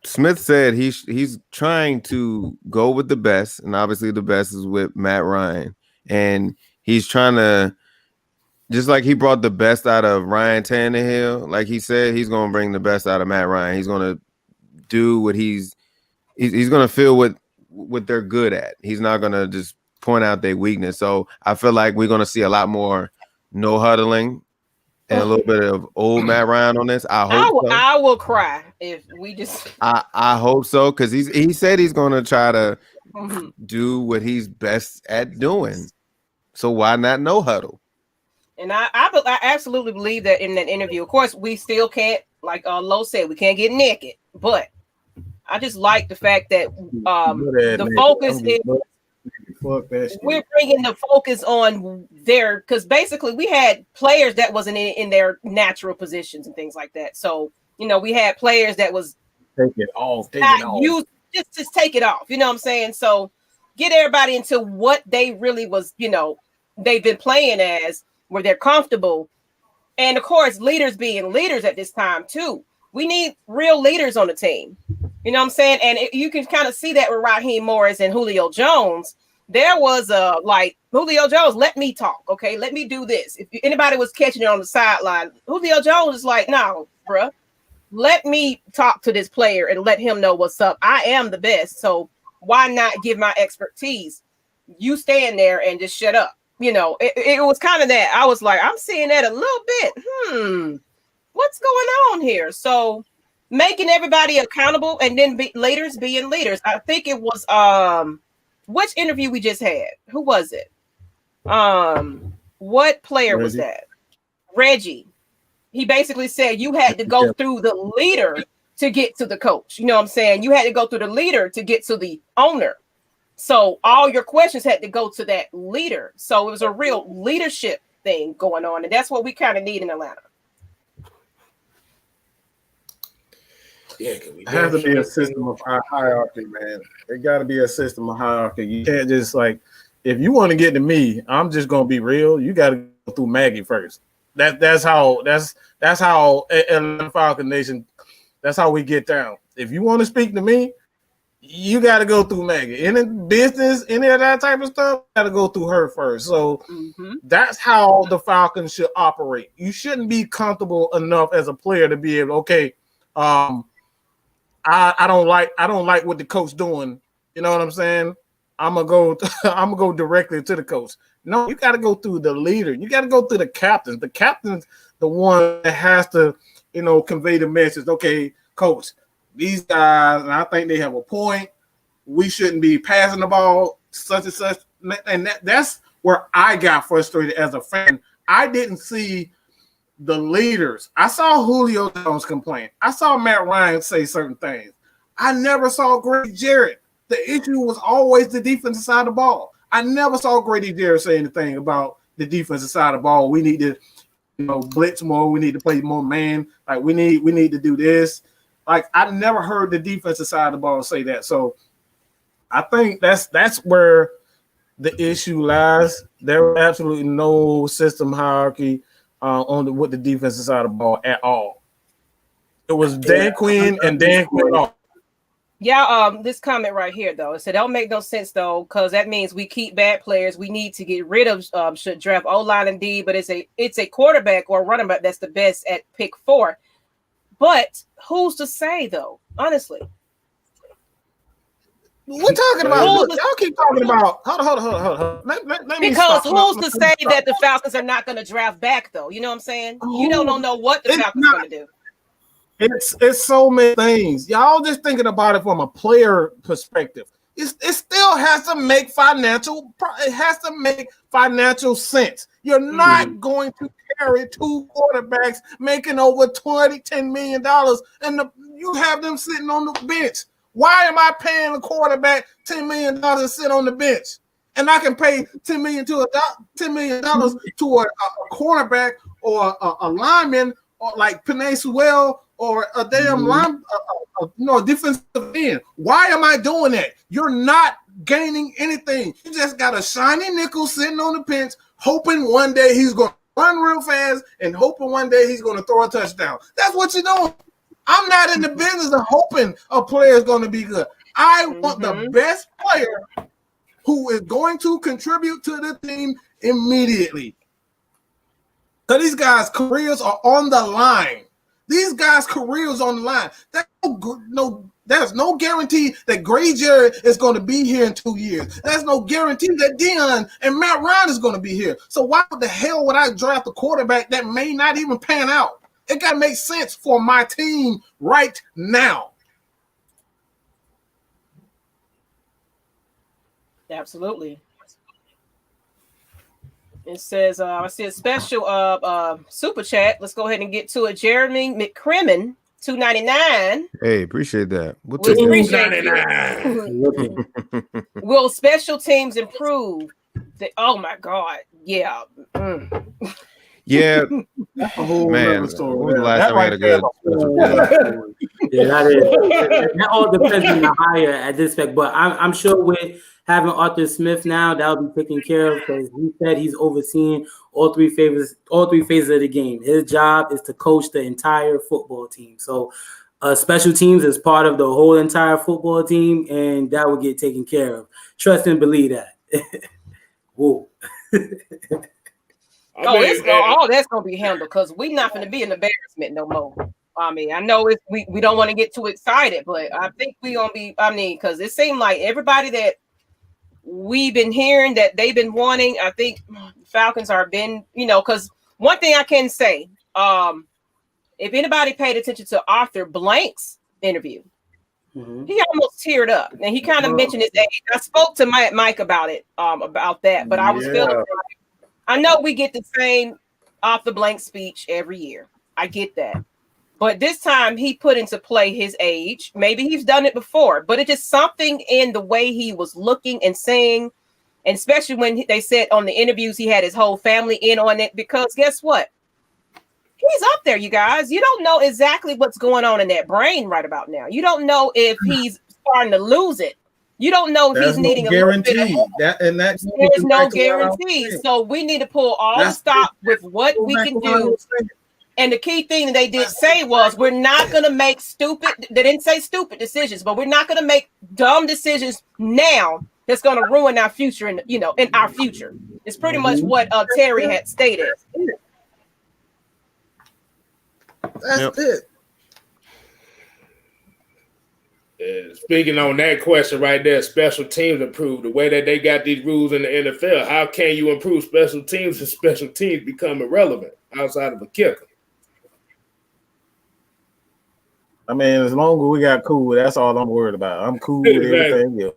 Smith said, he's trying to go with the best, and obviously the best is with Matt Ryan. And he's trying to, just like he brought the best out of Ryan Tannehill, like he said, he's going to bring the best out of Matt Ryan. He's going to do what he's going to feel what they're good at. He's not going to just point out their weakness. So I feel like we're going to see a lot more no huddling and a little bit of old Matt Ryan on this. I will cry if we just. I hope so, because he said he's going to try to do what he's best at doing. So why not no huddle? And I absolutely believe that in that interview. Of course, we still can't, like Lo said, we can't get naked. But I just like the fact that the focus is. We're bringing the focus on because basically we had players that wasn't in their natural positions and things like that. So, we had players that was take it off. Just take it off. You know what I'm saying? So get everybody into what they really was, they've been playing as, where they're comfortable. And of course, leaders being leaders at this time too. We need real leaders on the team. You know what I'm saying? And you can kind of see that with Raheem Morris and Julio Jones. There was Julio Jones, let me talk, okay? Let me do this. If anybody was catching it on the sideline, Julio Jones is like, no, bruh, let me talk to this player and let him know what's up. I am the best, so why not give my expertise? You stand there and just shut up. It was kind of that. I was like, I'm seeing that a little bit. What's going on here? So making everybody accountable, and then leaders being leaders. I think it was which interview we just had? Who was it? What player was Reggie. that? Reggie. He basically said you had to go through the leader to get to the coach. You know what I'm saying? You had to go through the leader to get to the owner. So all your questions had to go to that leader. So it was a real leadership thing going on, and that's what we kind of need in Atlanta. Yeah, it has to be a system of hierarchy, man. It got to be a system of hierarchy. You can't just like, if you want to get to me, I'm just gonna be real. You got to go through Maggie first. That's how in the Falcon Nation. That's how we get down. If you want to speak to me, you got to go through Maggie. Any business, any of that type of stuff, got to go through her first. So that's how the Falcons should operate. You shouldn't be comfortable enough as a player to be able, okay, I don't like what the coach doing. You know what I'm saying? I'm gonna go directly to the coach. No, you got to go through the leader. You got to go through the captains. The captain's the one that has to, convey the message. Okay, coach, these guys, and I think they have a point. We shouldn't be passing the ball, such and such. And that's where I got frustrated as a fan. I didn't see the leaders. I saw Julio Jones complain. I saw Matt Ryan say certain things. I never saw Grady Jarrett. The issue was always the defensive side of the ball. I never saw Grady Jarrett say anything about the defensive side of the ball. We need to, blitz more. We need to play more man. Like we need to do this. Like I never heard the defensive side of the ball say that. So I think that's where the issue lies. There was absolutely no system hierarchy with the defensive side of the ball at all. It was Dan Quinn and Dan Quinn off. Yeah, this comment right here though, it said don't make no sense though, because that means we keep bad players. We need to get rid of should draft O-line and D, but it's a quarterback or running back that's the best at pick 4. But who's to say though? Honestly, we're talking about. Look, y'all keep talking about. Hold on. Let me because stop. who's to say that the Falcons are not going to draft back though? You know what I'm saying? You don't know what the Falcons are going to do. It's so many things. Y'all just thinking about it from a player perspective. It still has to make financial. It has to make financial sense. You're not going to carry 2 quarterbacks making over $10 million, and you have them sitting on the bench. Why am I paying a quarterback $10 million to sit on the bench, and I can pay $10 million to a cornerback or a lineman or like Penei Sewell or a damn line, defensive end? Why am I doing that? You're not gaining anything. You just got a shiny nickel sitting on the bench, hoping one day he's going to run real fast and hoping one day he's going to throw a touchdown. That's what you're doing. I'm not in the business of hoping a player is going to be good. I want the best player who is going to contribute to the team immediately. Because these guys' careers are on the line. These guys' careers on the line. There's no guarantee that Grady Jarrett is going to be here in 2 years. There's no guarantee that Dion and Matt Ryan is going to be here. So why the hell would I draft a quarterback that may not even pan out? It got to make sense for my team right now. Absolutely. It says, I see a special super chat. Let's go ahead and get to it. Jeremy McCrimmon, $2.99. Hey, appreciate that. We'll appreciate Will special teams improve? Oh my God. Yeah. Yeah. That's a whole man. Story. When was the last time we had a good Yeah, that is. That all depends on the hire at this fact. But I'm sure with having Arthur Smith now, that'll be taken care of because he said he's overseeing all three phases of the game. His job is to coach the entire football team. So special teams is part of the whole entire football team, and that will get taken care of. Trust and believe that. Whoa. All that's gonna be handled because we're not gonna be an embarrassment no more. I mean, I know we don't want to get too excited, but I think we're gonna be. I mean, because it seemed like everybody that we've been hearing that they've been wanting. I think Falcons are been, because one thing I can say, if anybody paid attention to Arthur Blank's interview, he almost teared up, and he kind of mentioned his age. I spoke to Mike about it, about that, but I was feeling like, I know we get the same Arthur Blank speech every year. I get that. But this time he put into play his age. Maybe he's done it before, but it's just something in the way he was looking and saying, and especially when they said on the interviews he had his whole family in on it, because guess what? He's up there, you guys. You don't know exactly what's going on in that brain right about now. You don't know if he's starting to lose it. You don't know if he's needing a guarantee. little bit of there's no guarantee. So we need to pull all the stop with what we can do. And the key thing that they did say was, we're not going to make stupid, they didn't say stupid decisions, but we're not going to make dumb decisions now that's going to ruin our future, in our future. It's pretty much what Terry had stated. That's it. Speaking on that question right there, special teams improve the way that they got these rules in the NFL. How can you improve special teams if special teams become irrelevant outside of a kicker? I mean, as long as we got cool, that's all I'm worried about. I'm cool with everything else.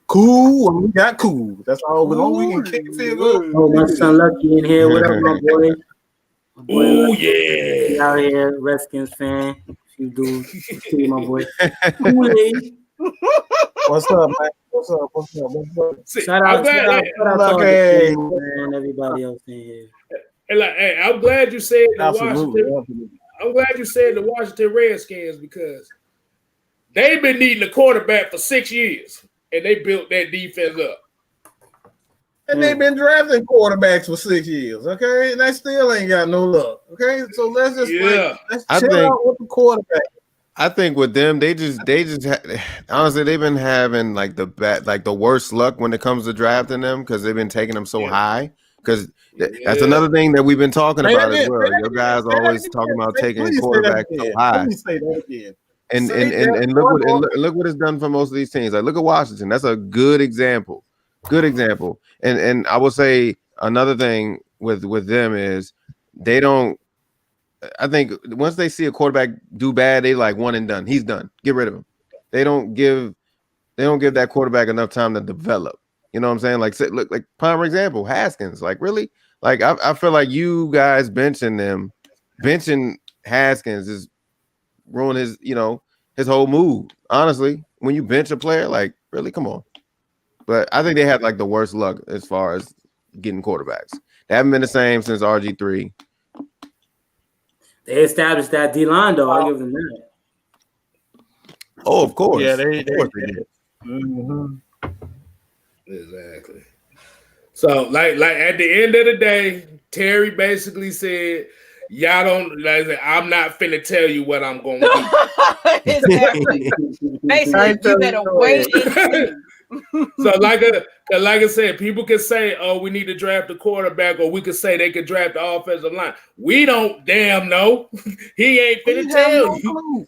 Cool when we got cool. That's all. As long as we can kick the field goal. Oh, my son Lucky in here. What up, my boy? Oh yeah. Out here, Redskins fan. You do see my boy. Kool-Aid. What's up, man? What's up? Shout out to everybody else in here. Hey, I'm glad you said Absolutely. I'm glad you said the Washington Redskins, because they've been needing a quarterback for 6 years, and they built that defense up. And they've been drafting quarterbacks for 6 years, okay? And they still ain't got no luck, okay? So let's just let's chill out with the quarterback. I think with them, they just honestly, they've been having like the worst luck when it comes to drafting them, because they've been taking them so high. Because that's another thing that we've been talking about as well. Your guys are always talking about taking quarterbacks so high. Let me say that again. And look what it's done for most of these teams. Like, look at Washington. That's a good example. Good example. And I will say another thing with them is they don't. I think once they see a quarterback do bad, they like one and done. He's done. Get rid of him. They don't give that quarterback enough time to develop. You know what I'm saying? Like, look, like prime example, Haskins. Like, really? Like, I feel like you guys benching Haskins is ruin his whole mood. Honestly, when you bench a player, like, really, come on. But I think they had like the worst luck as far as getting quarterbacks. They haven't been the same since RG3. They established that D-line, though. I'll give them that. Oh, of course. Yeah, they did. Mm-hmm. Exactly. So, like at the end of the day, Terry basically said, "Y'all don't. I'm not finna tell you what I'm gonna do." Exactly. Basically, you better wait and see. So, like I said, people can say, "Oh, we need to draft a quarterback," or we could say they could draft the offensive line. We don't damn know. He ain't finna tell you.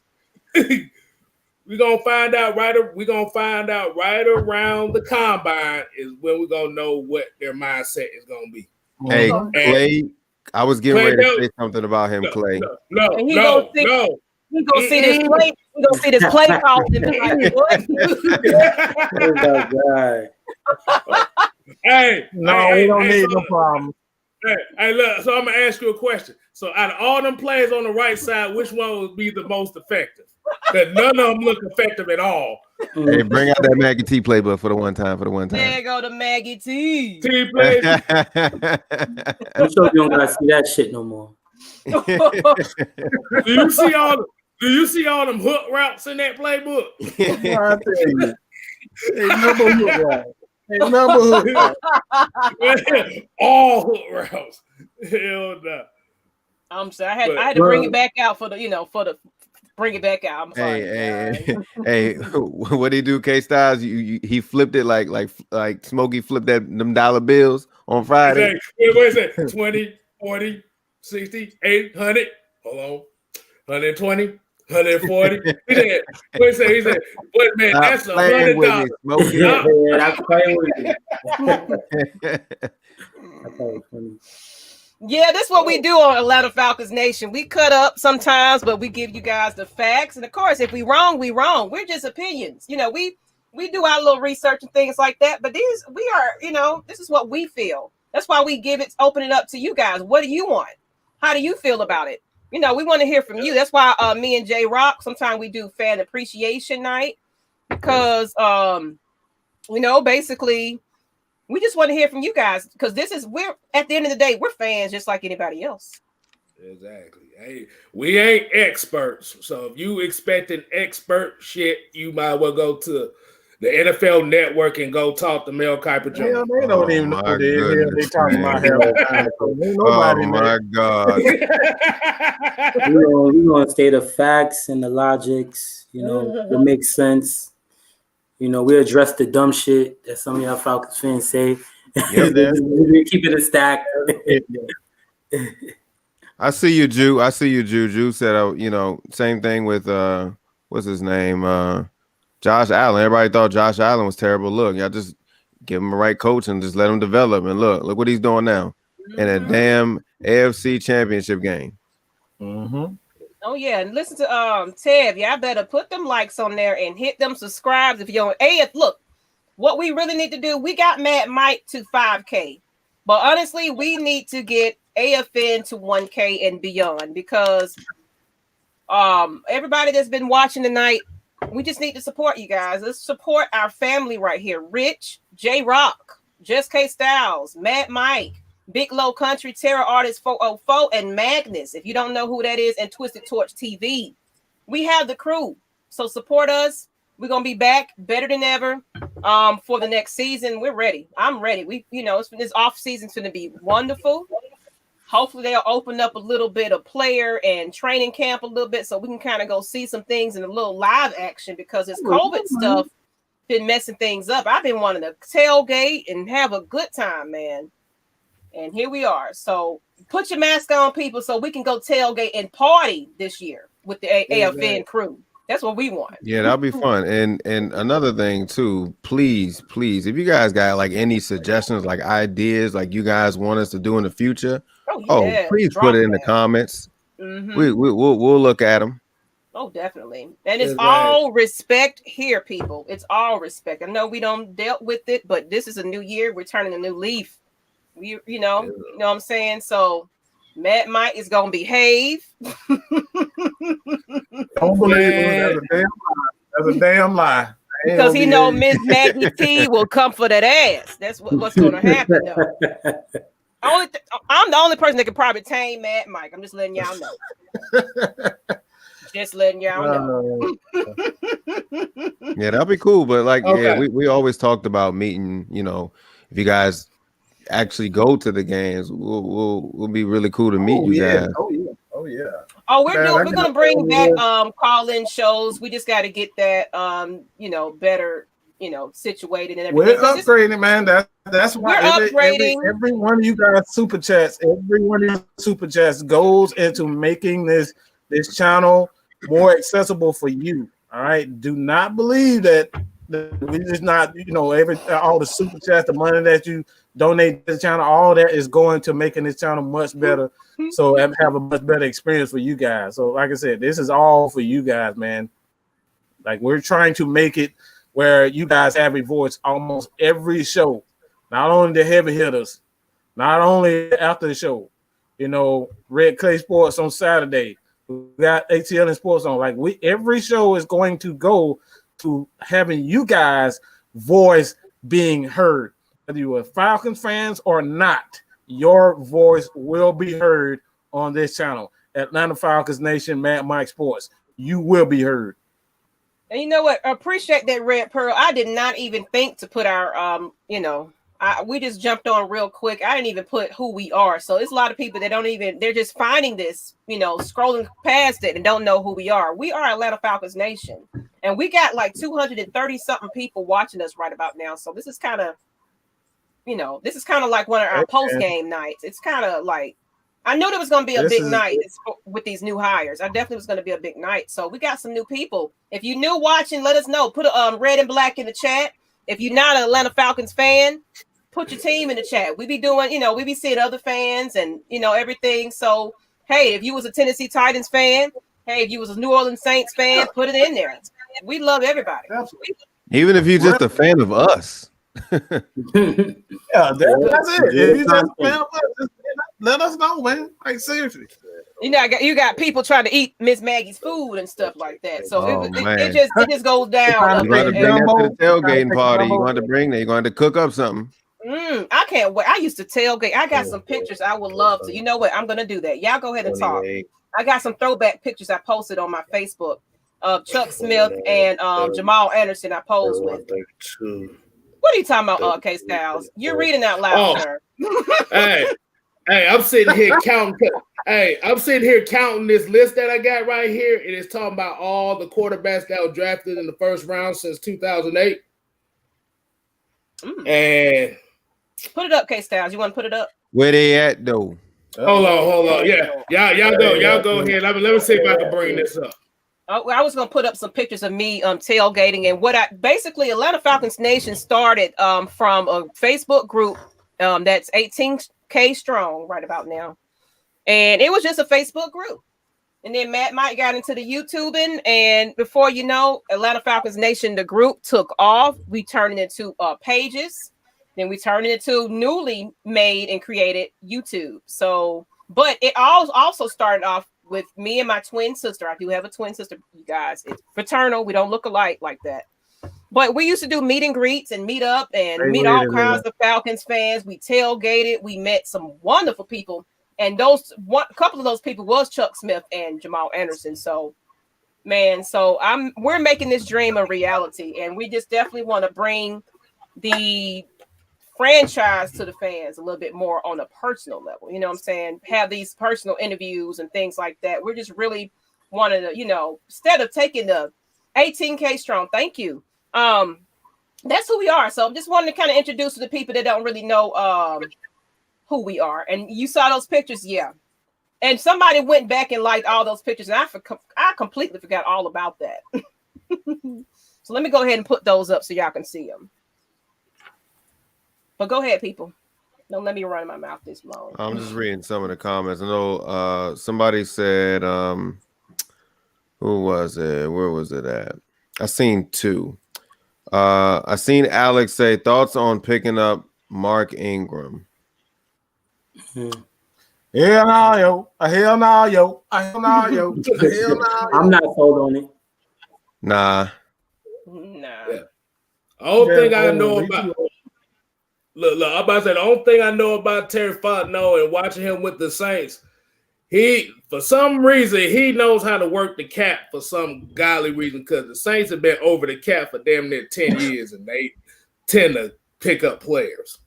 We're gonna find out right around the combine is when we're gonna know what their mindset is gonna be. Hey, Clay, I was getting ready to say something about him, Clay. No. He gonna see this play. He gonna see this play call and be like, "What?" We don't need no problem. Hey, look. So I'm gonna ask you a question. So, out of all them players on the right side, which one would be the most effective? Because none of them look effective at all. Hey, bring out that Maggie T playbook for the one time. There go the Maggie T. Play. I'm sure you don't gotta see that shit no more. Do you see all them hook routes in that playbook? I tell you. Hey, number hook route. All hook routes. Hell no. I'm sorry. I had to bring it back out for the bring it back out. I'm sorry. Hey, what he do, K-Styles? He flipped it like Smokey flipped them dollar bills on Friday. What is it? 20, 40, 60, 800. Hold on. 120, 140. He said, wait, man, that's $100. That's playing with me. That's funny. Yeah, that's what we do on Atlanta Falcons Nation. We cut up sometimes, but we give you guys the facts. And of course, if we wrong, we wrong. We're just opinions. We do our little research and things like that. But we are, this is what we feel. That's why we open it up to you guys. What do you want? How do you feel about it? We want to hear from you. That's why me and J Rock, sometimes we do fan appreciation night because, basically, we just want to hear from you guys because we're at the end of the day, we're fans just like anybody else. Exactly. Hey, we ain't experts. So if you expecting expert shit, you might well go to the NFL Network and go talk to Mel Kiper Jr. Hell, they don't even know what the hell they talking about. Oh my God. We're going to state the facts and the logics, what makes sense. We address the dumb shit that some of y'all Falcons fans say. Yep, we keep it a stack. I see you, Jew. Jew said, same thing with what's his name? Josh Allen. Everybody thought Josh Allen was terrible. Look, y'all just give him the right coach and just let him develop. And look what he's doing now in a damn AFC championship game. Mm-hmm. Oh yeah, and listen to Tev. Y'all better put them likes on there and hit them subscribes if you're on look, what we really need to do, we got Mad Mike to 5K. But honestly, we need to get AFN to 1K and beyond because everybody that's been watching tonight, we just need to support you guys. Let's support our family right here. Rich, J Rock, Just K Styles, Mad Mike, Big Low Country, Terror Artist 404, and Magnus. If you don't know who that is, and Twisted Torch TV. We have the crew. So support us. We're gonna be back better than ever for the next season. We're ready. I'm ready. This off season's gonna be wonderful. Hopefully they'll open up a little bit of player and training camp a little bit so we can kind of go see some things in a little live action because this COVID stuff been messing things up. I've been wanting to tailgate and have a good time, man. And here we are. So put your mask on, people, so we can go tailgate and party this year with the AFN crew. That's what we want. Yeah, that'll be fun. And another thing too, please, if you guys got like any suggestions, like ideas, like you guys want us to do in the future, please put it in the comments. Mm-hmm. We'll look at them. Oh, definitely. And it's all respect here, people. It's all respect. I know we don't dealt with it, but this is a new year. We're turning a new leaf. You know what I'm saying? So Mad Mike is gonna behave. Don't believe him. That's a damn lie. Because he know Miss Maggie T will come for that ass. That's what's gonna happen though. I'm the only person that can probably tame Mad Mike. I'm just letting y'all know. Just letting y'all know. Yeah, that'll be cool. But we always talked about meeting, if you guys actually go to the games, we'll be really cool to meet you guys. Oh, we're gonna bring back call-in shows. We just got to get that better situated and everything. We're upgrading, man. That's why upgrading. Every one of you guys super chats goes into making this channel more accessible for you. All right. Do not believe that we just not, all the super chats, the money that you donate to the channel, all that is going to making this channel much better. So have a much better experience for you guys. So like I said, this is all for you guys, man. Like we're trying to make it where you guys have a voice almost every show, not only the heavy hitters, not only after the show, Red Clay Sports on Saturday, we got ATL and Sports on. Every show is going to go to having you guys' voice being heard. Whether you are Falcons fans or not, your voice will be heard on this channel. Atlanta Falcons Nation, Mad Mike Sports. You will be heard. And you know what? I appreciate that, Red Pearl. I did not even think to put our, we just jumped on real quick. I didn't even put who we are. So it's a lot of people that they're just finding this, scrolling past it and don't know who we are. We are Atlanta Falcons Nation. And we got like 230 something people watching us right about now. So this is kind of, like one of our post-game nights. It's kind of like, I knew there was going to be a big night with these new hires. I definitely was going to be a big night. So we got some new people. If you're new watching, let us know. Put a red and black in the chat. If you're not an Atlanta Falcons fan, put your team in the chat. We be doing, we be seeing other fans and everything. So hey, if you was a Tennessee Titans fan, hey, if you was a New Orleans Saints fan, put it in there. We love everybody. Absolutely. Even if you're just a fan of us. Yeah, that's it. If you just a fan of us, just let us know, man. Like seriously. You got people trying to eat Miss Maggie's food and stuff like that. So man. it just goes down. You're going to bring that to the tailgating party. You're going to bring that. You're going to cook up something. I can't wait. I used to tailgate. I got some pictures I would love to. You know what? I'm going to do that. Y'all go ahead and talk. I got some throwback pictures I posted on my Facebook of Chuck Smith and Jamal Anderson I posed with. What are you talking about, K Styles? You're reading out loud, sir. Hey, I'm sitting here counting. I'm sitting here counting this list that I got right here. It is talking about all the quarterbacks that were drafted in the first round since 2008. And put it up, K Styles. You want to put it up? Where they at though? Hold on. Yeah, y'all go ahead. Let me see if I can bring this up. I was gonna put up some pictures of me tailgating and what basically Atlanta Falcons Nation started from a Facebook group that's 18K strong right about now, and it was just a Facebook group. And then Matt Mike got into the YouTubing, and before you know, Atlanta Falcons Nation, the group took off. We turned it into pages, then we turned it into newly made and created YouTube. So, but it also started off with me and my twin sister. I do have a twin sister, you guys. It's fraternal. We don't look alike like that. But we used to do meet and greets and meet up and meet all kinds of Falcons fans. We tailgated. We met some wonderful people. And a couple of those people was Chuck Smith and Jamal Anderson. So, man, we're making this dream a reality. And we just definitely want to bring the franchise to the fans a little bit more on a personal level. You know what I'm saying? Have these personal interviews and things like that. We're just really wanting to, instead of taking the 18K strong, thank you. That's who we are. So I'm just wanting to kind of introduce to the people that don't really know who we are. And you saw those pictures, yeah. And somebody went back and liked all those pictures, and I completely forgot all about that. So let me go ahead and put those up so y'all can see them. But go ahead, people. Don't let me run my mouth this long. I'm just reading some of the comments. I know somebody said, who was it? Where was it at? I seen two. I seen Alex say thoughts on picking up Mark Ingram. Hell no, yo. Hell no, yo. Hell no, yo. Hell no. I'm not sold on it. Nah. Yeah. The only thing I know about look, I'm about to say the only thing I know about Terry Fontenot and watching him with the Saints, for some reason he knows how to work the cap for some godly reason, because the Saints have been over the cap for damn near 10 years and they tend to pick up players.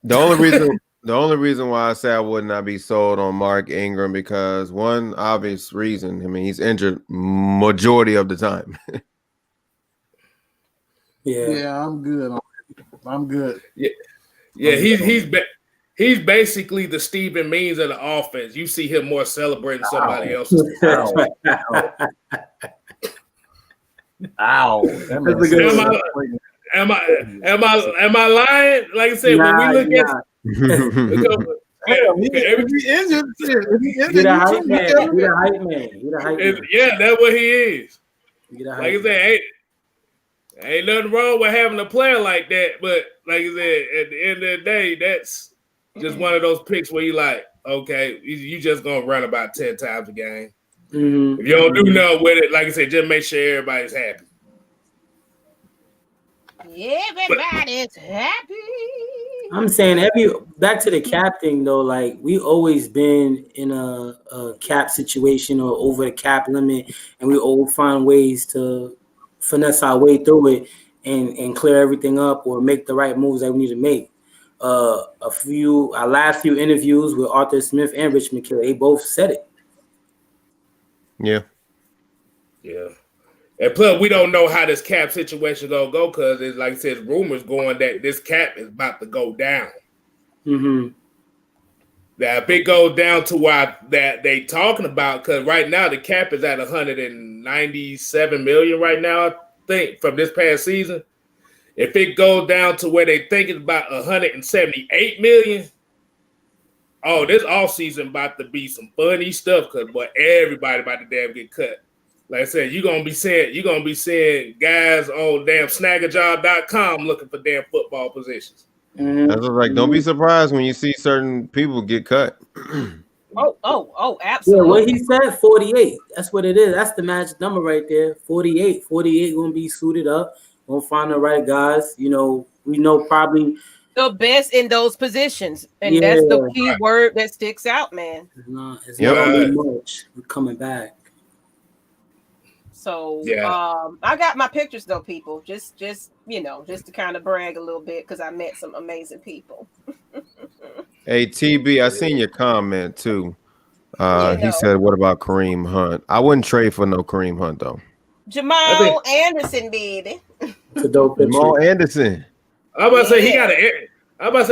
The only reason why I say I would not be sold on Mark Ingram, because one obvious reason, I mean, he's injured majority of the time. Yeah, I'm good. I'm good. Yeah, he's basically the Stephen Means of the offense. You see him more celebrating somebody else's. Ow. Am I lying? Like I said, when we look at yeah, that's what he is. Like I said, ain't nothing wrong with having a player like that, but like I said, at the end of the day, that's just one of those picks where you like, okay, you just gonna run about 10 times a game. If you don't do nothing with it, like I said, just make sure everybody's happy. Everybody's happy. I'm saying back to the cap thing though, like we always been in a cap situation or over the cap limit, and we all find ways to finesse our way through it and clear everything up or make the right moves that we need to make. Our last few interviews with Arthur Smith and Rich McKill, they both said it. Yeah. And plus, we don't know how this cap situation gonna go, because it's like I said, rumors going that this cap is about to go down. Now, if it goes down to why that they talking about, because right now the cap is at $197 million right now, I think, from this past season. If it goes down to where they think it's about 178 million, oh, this offseason about to be some funny stuff because boy, everybody about to damn get cut. Like I said, you're gonna be seeing guys on damn snagajob.com looking for damn football positions. That's like, don't be surprised when you see certain people get cut. Oh, Yeah, absolutely. what he said, 48. That's what it is. That's the magic number right there. 48. 48 gonna be suited up. Gonna find the right guys. You know, we know probably the best in those positions, and that's the key word that sticks out, man. It's not gonna be much. We're coming back. So I got my pictures though, people. Just to kind of brag a little bit because I met some amazing people. Hey TB, I seen your comment too. He said, "What about Kareem Hunt?" I wouldn't trade for no Kareem Hunt though. Jamal Anderson, baby. Jamal Anderson. I'm about to say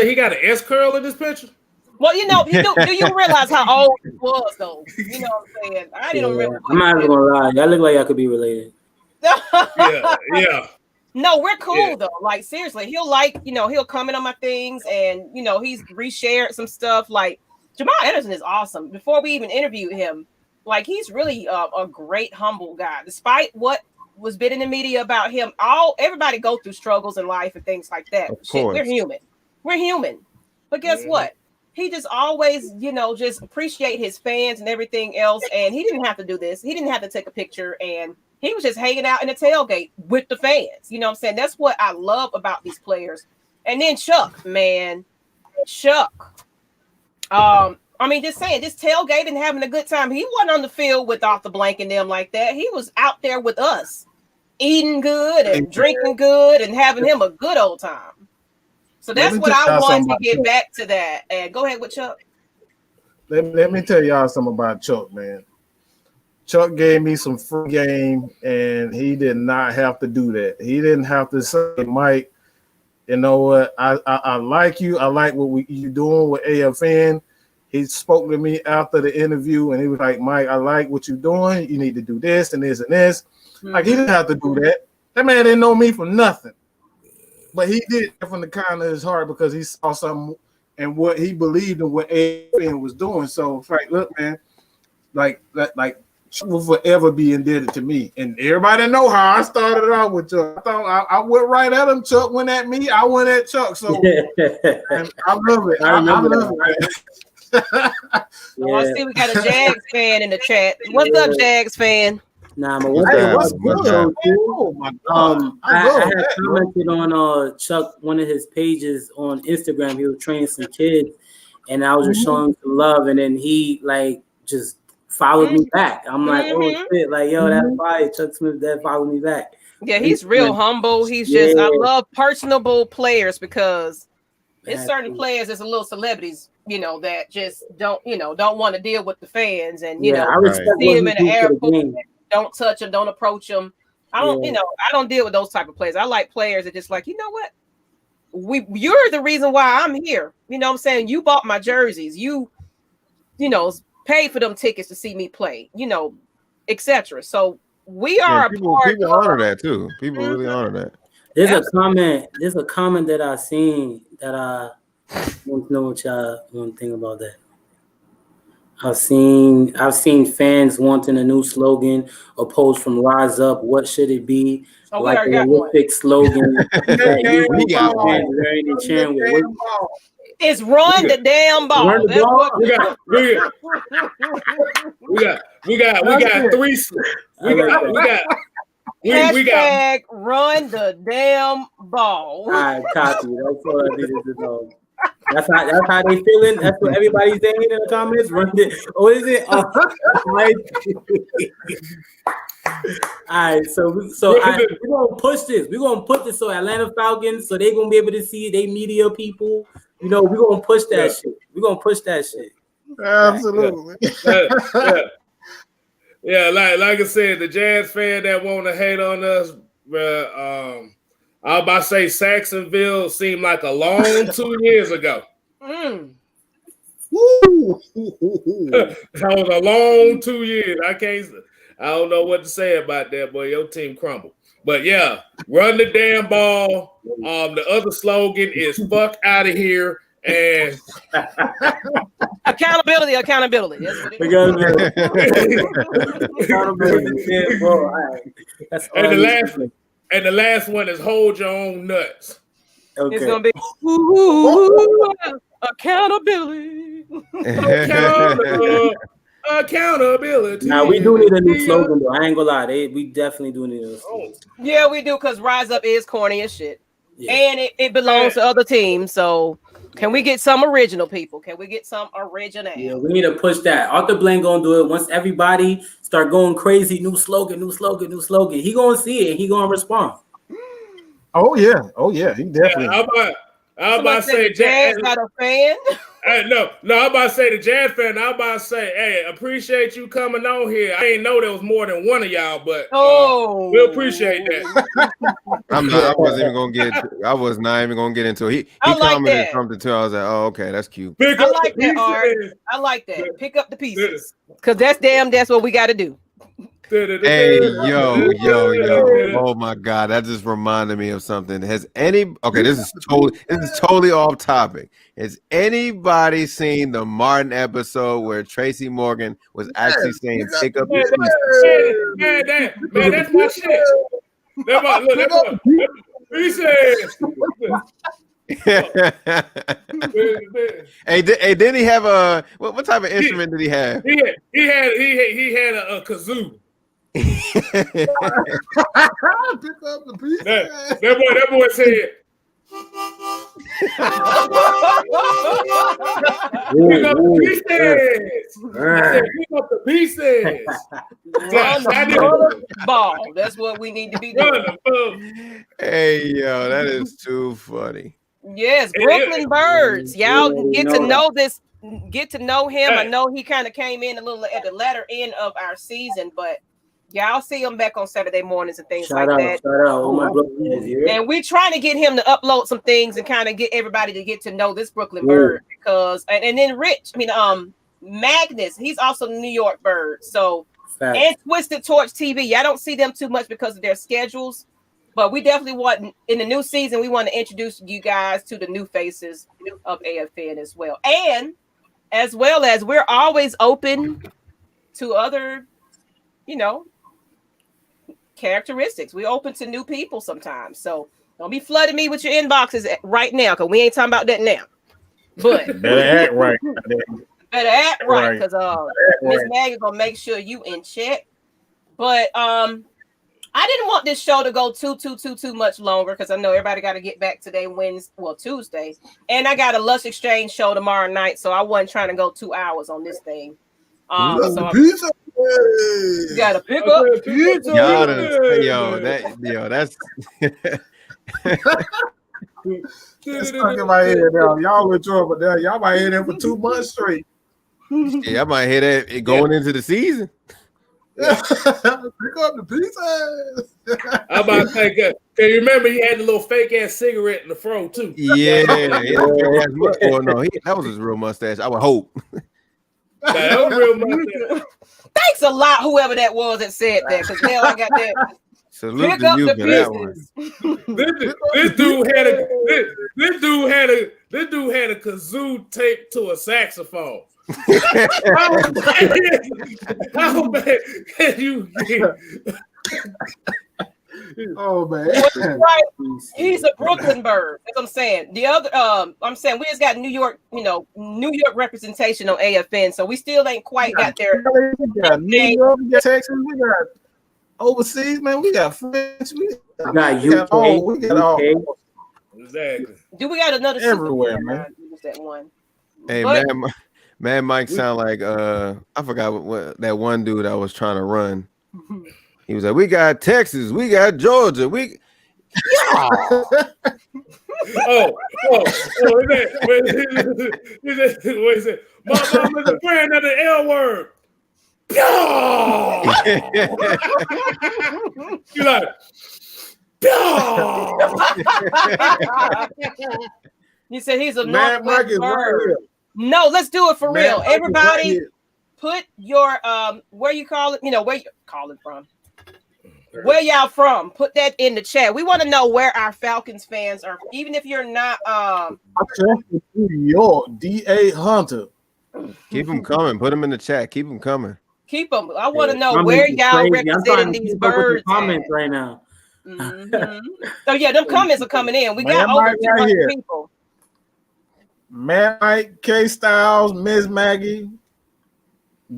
he got an S curl in this picture. Well, do you realize how old he was though? You know what I'm saying? I didn't remember. I'm not even gonna lie. Y'all look like y'all could be related. yeah. No, we're cool though. Like seriously, he'll comment on my things, and he's reshared some stuff. Like Jamal Anderson is awesome. Before we even interviewed him, like he's really a great, humble guy. Despite what was been in the media about him, everybody go through struggles in life and things like that. Shit, we're human. But guess what? He just always, just appreciate his fans and everything else. And he didn't have to do this. He didn't have to take a picture, and he was just hanging out in the tailgate with the fans. You know what I'm saying? That's what I love about these players. And then Chuck. Just saying, this tailgate and having a good time. He wasn't on the field with Arthur Blank and them like that. He was out there with us, eating good and drinking good and having him a good old time. So that's what I wanted to get back to that. And go ahead with Chuck. Let me tell y'all something about Chuck, man. Chuck gave me some free game, and he did not have to do that. He didn't have to say, Mike, you know what? I like you. I like what you doing with AFN. He spoke to me after the interview, and he was like, Mike, I like what you're doing. You need to do this and this and this. Mm-hmm. Like, he didn't have to do that. That man didn't know me for nothing. But he did it from the kind of his heart because he saw something and what he believed in what AFN was doing. So it's like, look, man, like Chuck will forever be indebted to me. And everybody know how I started out with Chuck. I thought I went right at him. Chuck went at me. I went at Chuck. So I love it. I love it. I see we got a Jags fan in the chat. What's up, Jags fan? Nah, but what's good? Oh my God. I had commented on Chuck, one of his pages on Instagram. He was training some kids, and I was just showing him some love, and then he just followed me back. I'm like, oh shit, like yo, that's fire. Chuck Smith that followed me back. Yeah, he's real humble. He's just I love personable players because it's certain players that's a little celebrities, that just don't want to deal with the fans and I see him in the airport. Don't touch him, don't approach him. I don't, I don't deal with those type of players. I like players that just like, you know what? You're the reason why I'm here. You know what I'm saying? You bought my jerseys. You paid for them tickets to see me play, etc. So we are people honor that too. People really honor that. There's a comment that I seen that I want to know what y'all want to think about that. I've seen fans wanting a new slogan, a post from Rise Up. What should it be? Oh, like a Olympic slogan. We got one. It's run the damn ball. Run the ball. We got three. We got run the damn ball. All right, copy. That's all I needed to know. That's how they feeling. That's what everybody's saying in the comments. Run it. Or is it? All right. So we're gonna push this. We're gonna put this so Atlanta Falcons, so they're gonna be able to see they media people. We're gonna push that shit. We're gonna push that shit. Absolutely. Yeah, like I said, the Jazz fan that want to hate on us, I was about to say Saxonville seemed like a long 2 years ago. Woo! That was a long 2 years. I don't know what to say about that, boy. Your team crumbled. But yeah, run the damn ball. The other slogan is "fuck out of here" and accountability. That's what it We is. gotta be accountability. Yeah, bro. All right. That's all and I the need to last say. and the last one is hold your own nuts. Okay. It's gonna be ooh, accountability. Accountability. Now we do need a new slogan though. I ain't gonna lie. We definitely do need a new slogan. Yeah, we do, because Rise Up is corny as shit. Yeah. And it belongs to other teams. So can we get some original people? Can we get some original? Yeah, we need to push that. Arthur Blank gonna do it once everybody start going crazy. New slogan, new slogan, new slogan. He gonna see it and he gonna respond. Oh yeah, he definitely. I'm about to say Jazz not a fan. No, I'm about to say the Jazz fan. I'm about to say, hey, appreciate you coming on here. I didn't know there was more than one of y'all, but we appreciate that. I wasn't even gonna get. I was not even gonna get into it. He I like commented that. something too. I was like, oh, okay, that's cute. Pick I up like the that, Art. pieces. I like that. Pick up the pieces. Because that's what we got to do. Hey, yo. Oh my God. That just reminded me of something. This is totally off topic. Has anybody seen the Martin episode where Tracy Morgan was actually saying pick up the pieces? Man, that's my shit. He said. Hey, didn't he have a what type of instrument did he have? He had a kazoo. Pick up the piece. That boy said. Pick up the pieces. I said, pick up the pieces. Run the ball. That's what we need to be doing. Hey, yo, that is too funny. Yes, Brooklyn Birds. Y'all get to know this. Get to know him. I know he kind of came in a little at the latter end of our season, but y'all see him back on Saturday mornings and things like that. Shout out. Oh, my Brooklyn here. And we're trying to get him to upload some things and kind of get everybody to get to know this Brooklyn Bird, because and then Magnus, he's also the New York Bird. So and Twisted Torch TV. Y'all don't see them too much because of their schedules. But we definitely want, in the new season, we want to introduce you guys to the new faces of AFN as well. And as well as we're always open to other, characteristics. We're open to new people sometimes. So don't be flooding me with your inboxes right now, because we ain't talking about that now. But better act right. Because Miss Maggie gonna make sure you in check. But I didn't want this show to go too much longer, because I know everybody got to get back today, Tuesday. And I got a Lush Exchange show tomorrow night, so I wasn't trying to go 2 hours on this thing. So you got to pick up pizza. That's It's stuck in my head now. Y'all enjoy, but now y'all might hear that for 2 months straight. Yeah, I might hear that going into the season. Pick up the pieces. I'm about to say, can you remember he had the little fake ass cigarette in the fro too? Yeah. Oh no, that was his real mustache. I would hope. That was real mustache. Thanks a lot, whoever that was that said that, because now I got that. Salute Pick to up you the for that one. This dude had a kazoo taped to a saxophone. How bad can you get? Oh man, right. He's a Brooklyn Bird. That's what I'm saying. The other, I'm saying we just got New York, New York representation on AFN, so we still ain't quite got there. We got New York, we got Texas, we got overseas, man. We got French, we got UK, we got all. Exactly. Do we got another everywhere, man? That one. Hey, man, Mike sound like I forgot what that one dude I was trying to run. He was like, "We got Texas, we got Georgia, we." Oh! Wait a second. My mom is a friend of the L word. You like? You said he's a Mad Mike is right here. No, let's do it for real. Everybody, put your where you call it, where you call it from. Where y'all from? Put that in the chat. We want to know where our Falcons fans are, even if you're not. New York, D.A. Hunter. Keep them coming. Put them in the chat. Keep them coming. Keep them. I want to know Comments where is y'all crazy. I'm trying representing to these keep up with the birds. comments right now. So yeah, them comments are coming in. We got Man, over right 200 here. people. Matt Mike, K Styles, Ms. Maggie,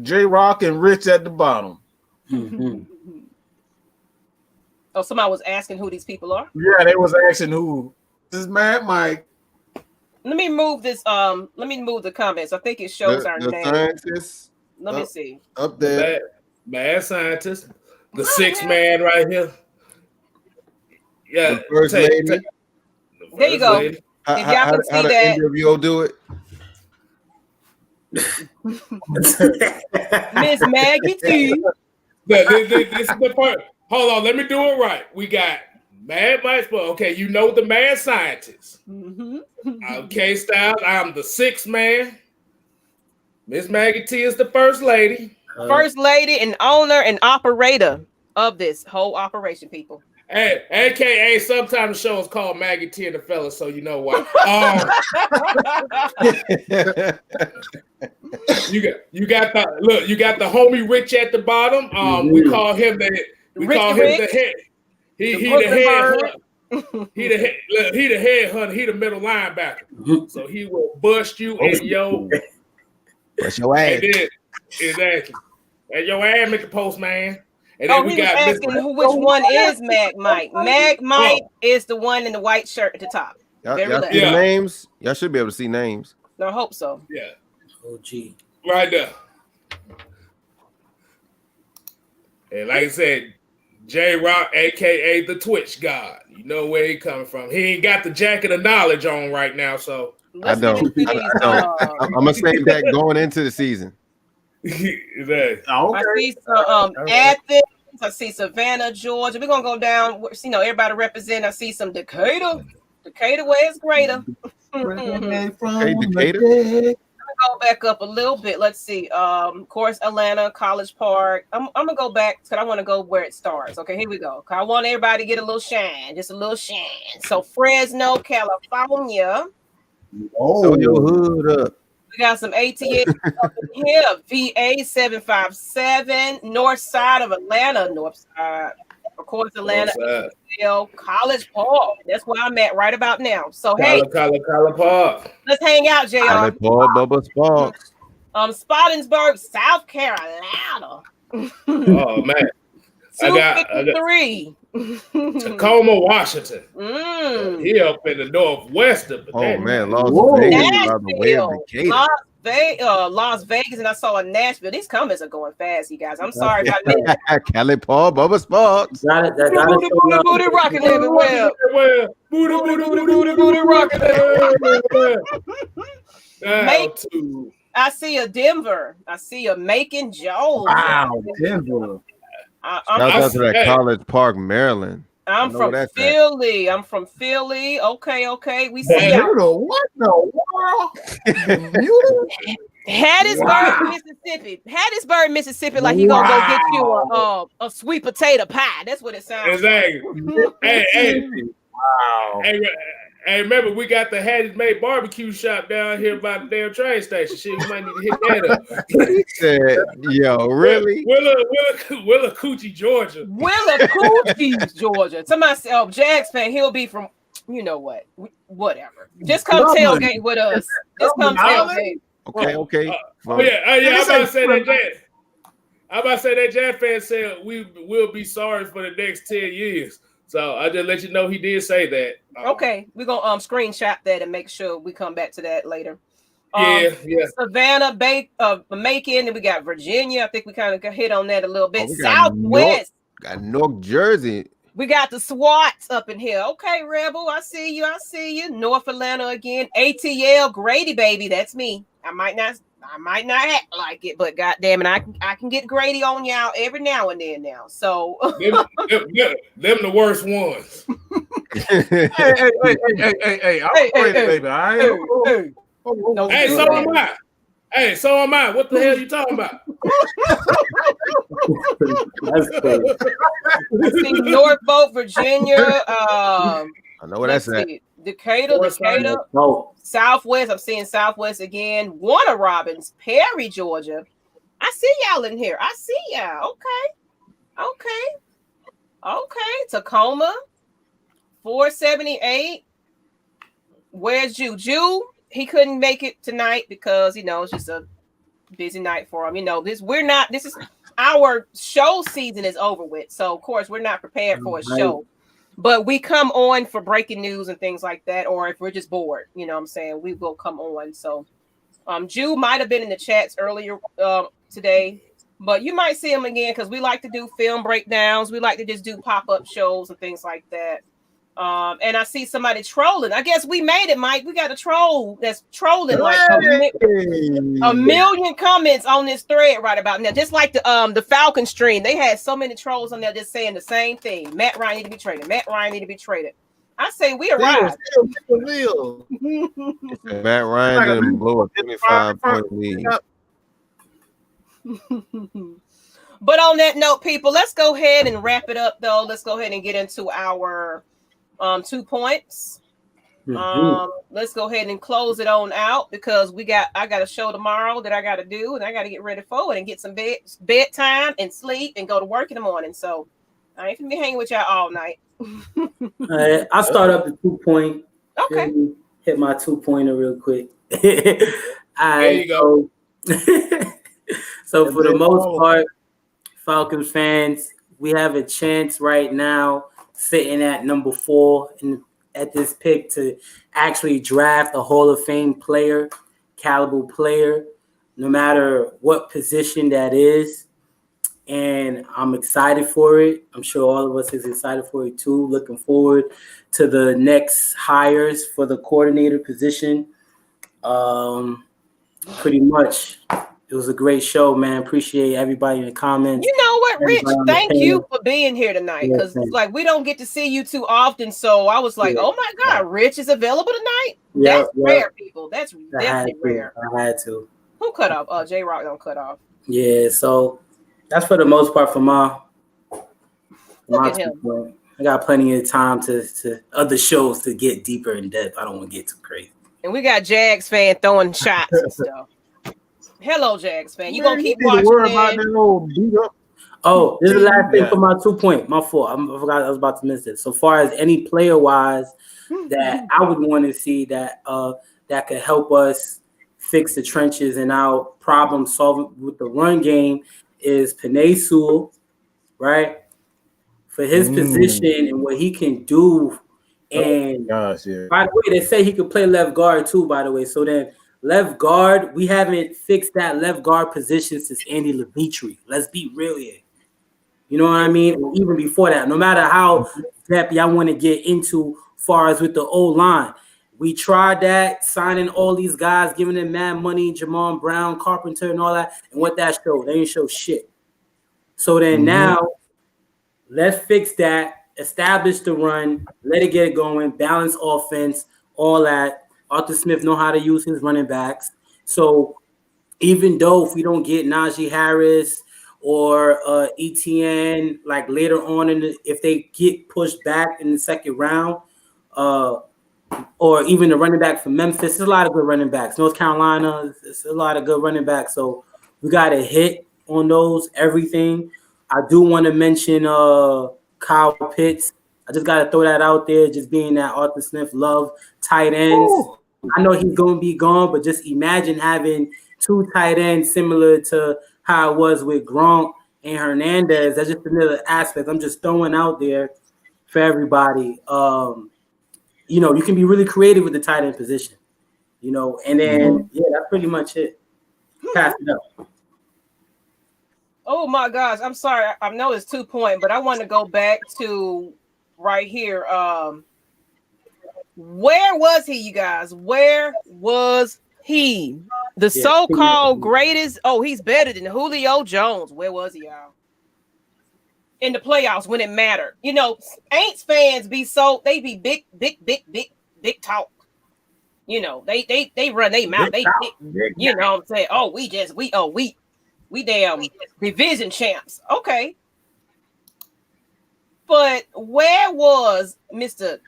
J Rock, and Rich at the bottom. Oh, somebody was asking who these people are. Yeah, they was asking who. This is Matt Mike. Let me move this. Let me move the comments. I think it shows our The name. scientists Let me see. up there. Mad scientist, the sixth man right here. Yeah, The first lady. There you go. Lady. If y'all can see how that. the interview do it? Miss Maggie T. This is the part. Hold on, let me do it right. We got Mad Mike. Okay, you know the mad scientist. Okay, Styles. I'm the sixth man. Miss Maggie T is the first lady. First lady and owner and operator of this whole operation, people. Hey, AKA sometimes the show is called Maggie T and the Fellas, so you know why. You got the homie Rich at the bottom. We call him the head. He the head hunter. He the middle linebacker. So he will bust you in your Bust your ass. Exactly. And your ass, Mr. Postman. And Oh, then we he was got asking which one is Mag Mike. Mag Mike is the one in the white shirt at the top. Y'all Very see the names? Y'all should be able to see names. I hope so. Yeah. Oh, gee. Right there. And like I said, J Rock, aka the Twitch God. You know where he coming from. He ain't got the jacket of knowledge on right now, so I don't. I'm gonna save that going into the season. Exactly. I see some Athens. I see Savannah, Georgia. We're gonna go down. Everybody represent. I see some Decatur. Decatur, where's greater? Hey, Decatur. Go back up a little bit. Let's see. Of course, Atlanta, College Park. I'm gonna go back because I want to go where it starts. Okay, here we go. I want everybody to get a little shine, just a little shine. So Fresno, California. Oh, your hood up. We got some ATS up in here. VA 757, north side of Atlanta, north side. Of course, Atlanta, College Park. That's where I'm at right about now. So hey, College Park. Let's hang out, JR. College Park, Bubba Sparks. Spartansburg, South Carolina. Oh man, 253. Tacoma, Washington. He up in the northwest of man, Las Vegas, by the way of Decatur. Las Vegas, and I saw a Nashville. These comments are going fast, you guys. I'm sorry if I missed. Cali Paul, Bubba Sparks. Booty rocking everywhere. Booty rocking everywhere. I see a Denver. I see a Macon, Joe. Wow, Denver. Shout out to that College Park, Maryland. I'm from Philly. Okay. We see y'all. What the world? Hattiesburg, Mississippi. Like he gonna go get you a sweet potato pie. That's what it sounds like. Hey. Wow. Hey, remember we got the Hattie's Made barbecue shop down here by the damn train station. Shit, we might need to hit that up. He said, "Yo, really? Willacoochee, Georgia. Willacoochee, Georgia. Somebody said, Jags fan. He'll be from, you know what? Whatever. Just come tailgate with us. Just come tailgate. Okay. I'm about to say that Jazz fan said we will be sorry for the next 10 years. So I just let you know he did say that. Okay, we're gonna screenshot that and make sure we come back to that later. Yeah. Savannah, Macon, and we got Virginia. I think we kind of hit on that a little bit. Southwest. Got North Jersey. We got the SWATs up in here. Okay, Rebel, I see you. North Atlanta again. ATL, Grady, baby, that's me. I might not act like it, but goddamn it, I can get Grady on y'all every now and then now. So them the worst ones. Hey, I'm Grady, baby. Hey, so am I. Hey, so am I. What the hell you talking about? That's cool. I see Norfolk, Virginia. I know where that's at. Decatur. Oh, Southwest. I'm seeing Southwest again. Warner Robins, Perry, Georgia. I see y'all in here. I see y'all. Okay. Tacoma, 478. Where's Jew? Jew, he couldn't make it tonight because it's just a busy night for him. This is our show season is over with. So of course we're not prepared for a show. But we come on for breaking news and things like that, or if we're just bored, what I'm saying, we will come on. So Jew might have been in the chats earlier today, but you might see him again because we like to do film breakdowns. We like to just do pop-up shows and things like that. And I see somebody trolling. I guess we made it, Mike. We got a troll that's trolling like a million comments on this thread right about now. Just like the Falcons stream, they had so many trolls on there just saying the same thing. Matt Ryan need to be traded. Matt Ryan need to be traded. I say we arrived. Matt Ryan didn't blow a 25-point lead. But on that note, people, let's go ahead and wrap it up, though. Let's go ahead and get into our 2 points. Let's go ahead and close it on out because I got a show tomorrow that I got to do, and I got to get ready for it and get some bedtime and sleep and go to work in the morning. So I ain't gonna be hanging with y'all all night. I'll start up the 2 point. Okay. Hit my 2-pointer real quick. There you go. So for the most part, Falcons fans, we have a chance right now sitting at number 4 at this pick to actually draft a Hall of Fame player, caliber player, no matter what position that is. And I'm excited for it. I'm sure all of us is excited for it too. Looking forward to the next hires for the coordinator position. Pretty much. It was a great show, man. Appreciate everybody in the comments. You know what, Rich? Thank you for being here tonight because we don't get to see you too often. So I was like, oh my God, Rich is available tonight? That's rare, people. That's definitely rare. I had to. Who cut off? J-Rock don't cut off. Yeah, so that's for the most part for my Look at him. point. I got plenty of time to other shows to get deeper in depth. I don't want to get too crazy. And we got Jags fan throwing shots and stuff. Hello, Jags fan. You gonna keep watching? Oh, this is the last thing for my 2 point. My fault. I forgot I was about to miss it. So far as any player wise that I would want to see that could help us fix the trenches and our problem solving with the run game is Penei Sewell, right? For his position and what he can do. And by the way, they say he could play left guard too, by the way. So then left guard, we haven't fixed that left guard position since Andy Levitre. Let's be real here. You know what I mean? Even before that, no matter how depth y'all want to get into far as with the old line. We tried that, signing all these guys, giving them mad money, Jamon Brown, Carpenter, and all that. And what that showed, they didn't show shit. So then now, let's fix that, establish the run, let it get going, balance offense, all that. Arthur Smith know how to use his running backs. So even though if we don't get Najee Harris or ETN, like later on, if they get pushed back in the second round, or even the running back from Memphis, there's a lot of good running backs. North Carolina, there's a lot of good running backs. So we got to hit on those, everything. I do want to mention Kyle Pitts. I just got to throw that out there, just being that Arthur Smith love tight ends. Ooh. I know he's going to be gone, but just imagine having 2 tight ends similar to how it was with Gronk and Hernandez. That's just another aspect I'm just throwing out there for everybody. You can be really creative with the tight end position, and then, that's pretty much it. Pass it up. Oh, my gosh. I'm sorry. I know it's 2 point, but I want to go back to right here. Where was he, you guys? Where was he? The so-called greatest. Oh, he's better than Julio Jones. Where was he, y'all? In the playoffs when it mattered. Aints fans be big talk. You know, they run their mouth. They you know what I'm saying? Oh, we damn division champs. Okay. But where was Mr.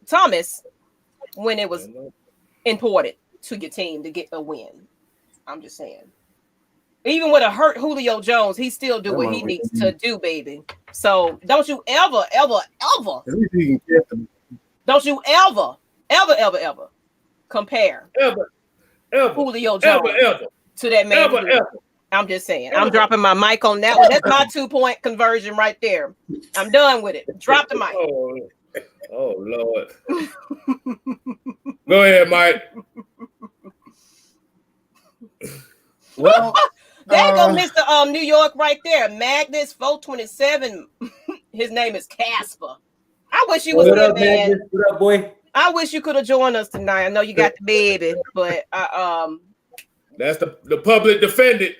Thomas when it was important to your team to get a win? I'm just saying. Even with a hurt Julio Jones, he still do what he needs to do, baby. So don't you ever compare Julio Jones to that man. I'm just saying. I'm dropping my mic on that one. That's my 2-point conversion right there. I'm done with it. Drop the mic. Oh Lord. Go ahead, Mike. Well, there go Mr. New York right there. Magnus 427. His name is Casper. I wish you was here, man. Magnus? What up, boy? I wish you could have joined us tonight. I know you got the baby, but that's the public defendant.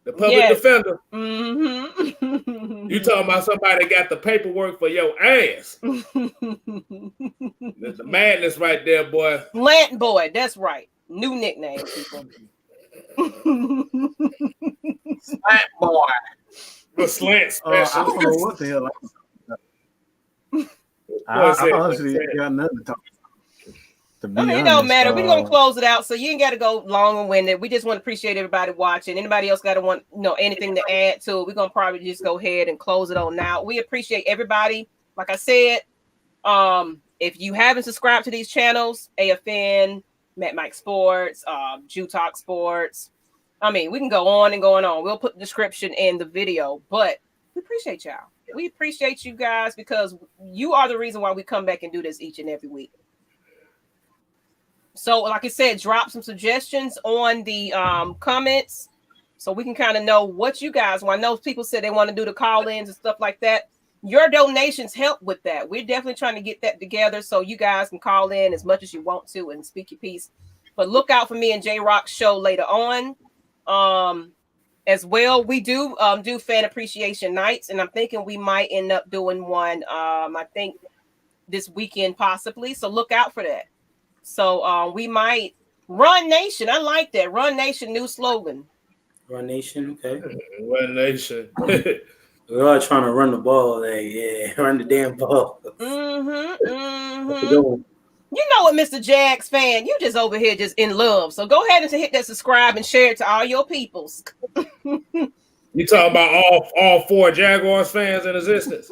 The public defender. Mm-hmm. You talking about somebody that got the paperwork for your ass. There's the madness right there, boy. Slant boy, that's right. New nickname, people. Slant boy. The slant special. I don't know what the hell I honestly got nothing to talk about. It don't matter. We're gonna close it out, so you ain't got to go long and winded. We just want to appreciate everybody watching. Anybody else got to want anything to add to it? We're gonna probably just go ahead and close it on now. We appreciate everybody. Like I said, if you haven't subscribed to these channels, AFN, Matt Mike Sports, Jew Talk Sports. I mean, we can go on and going on. We'll put the description in the video, but we appreciate y'all. We appreciate you guys because you are the reason why we come back and do this each and every week. So, like I said, drop some suggestions on the comments so we can kind of know what you guys want. I know people said they want to do the call-ins and stuff like that. Your donations help with that. We're definitely trying to get that together so you guys can call in as much as you want to and speak your piece. But look out for me and J-Rock's show later on. As well, we do fan appreciation nights, and I'm thinking we might end up doing one, I think, this weekend possibly. So look out for that. So we might Run Nation. I like that. Run Nation, new slogan. Run Nation, okay. Run Nation. We're all trying to run the ball. Run the damn ball. You know what, Mr. Jags fan? You just over here just in love. So go ahead and hit that subscribe and share it to all your peoples. You talking about all 4 Jaguars fans in existence?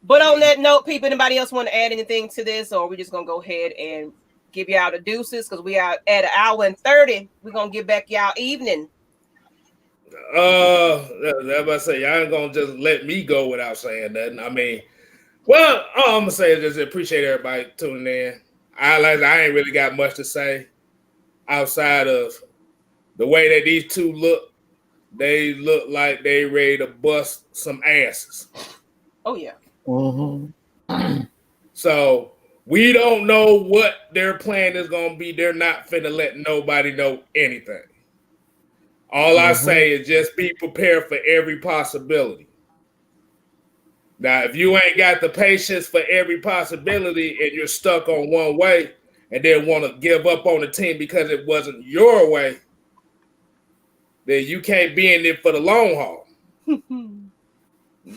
But on that note, people, anybody else want to add anything to this, or we just gonna go ahead and give y'all the deuces because we are at 1:30. We're gonna give back y'all evening. That's I say, y'all ain't gonna just let me go without saying nothing. I mean, well, all I'm gonna say is just appreciate everybody tuning in. I ain't really got much to say outside of the way that these two look. They look like they ready to bust some asses. Oh yeah. Mm-hmm. So we don't know what their plan is gonna be. They're not finna let nobody know anything. All I say is just be prepared for every possibility. Now, if you ain't got the patience for every possibility and you're stuck on one way and then want to give up on the team because it wasn't your way, then you can't be in it for the long haul.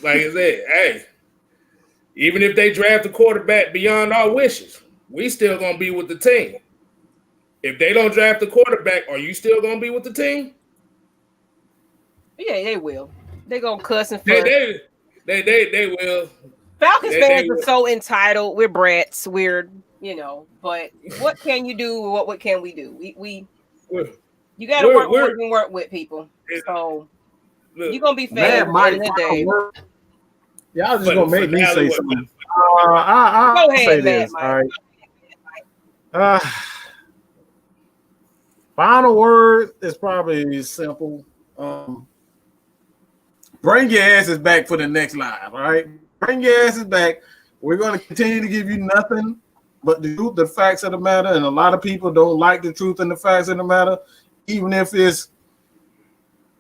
Like I said, hey, even if they draft a quarterback beyond our wishes, we still going to be with the team. If they don't draft a quarterback, are you still going to be with the team? Yeah, they will. They gonna cuss and fuss. They will. Falcons fans are so entitled. We're brats. We're But what can you do? What can we do? You got to work with people. So you're gonna be fans at the end of the day. Y'all just gonna make me say something. I'll Go ahead, say this. Matt, all right. Final word is probably simple. Bring your asses back for the next live, all right? Bring your asses back. We're going to continue to give you nothing but the truth, the facts of the matter, and a lot of people don't like the truth and the facts of the matter, even if it's,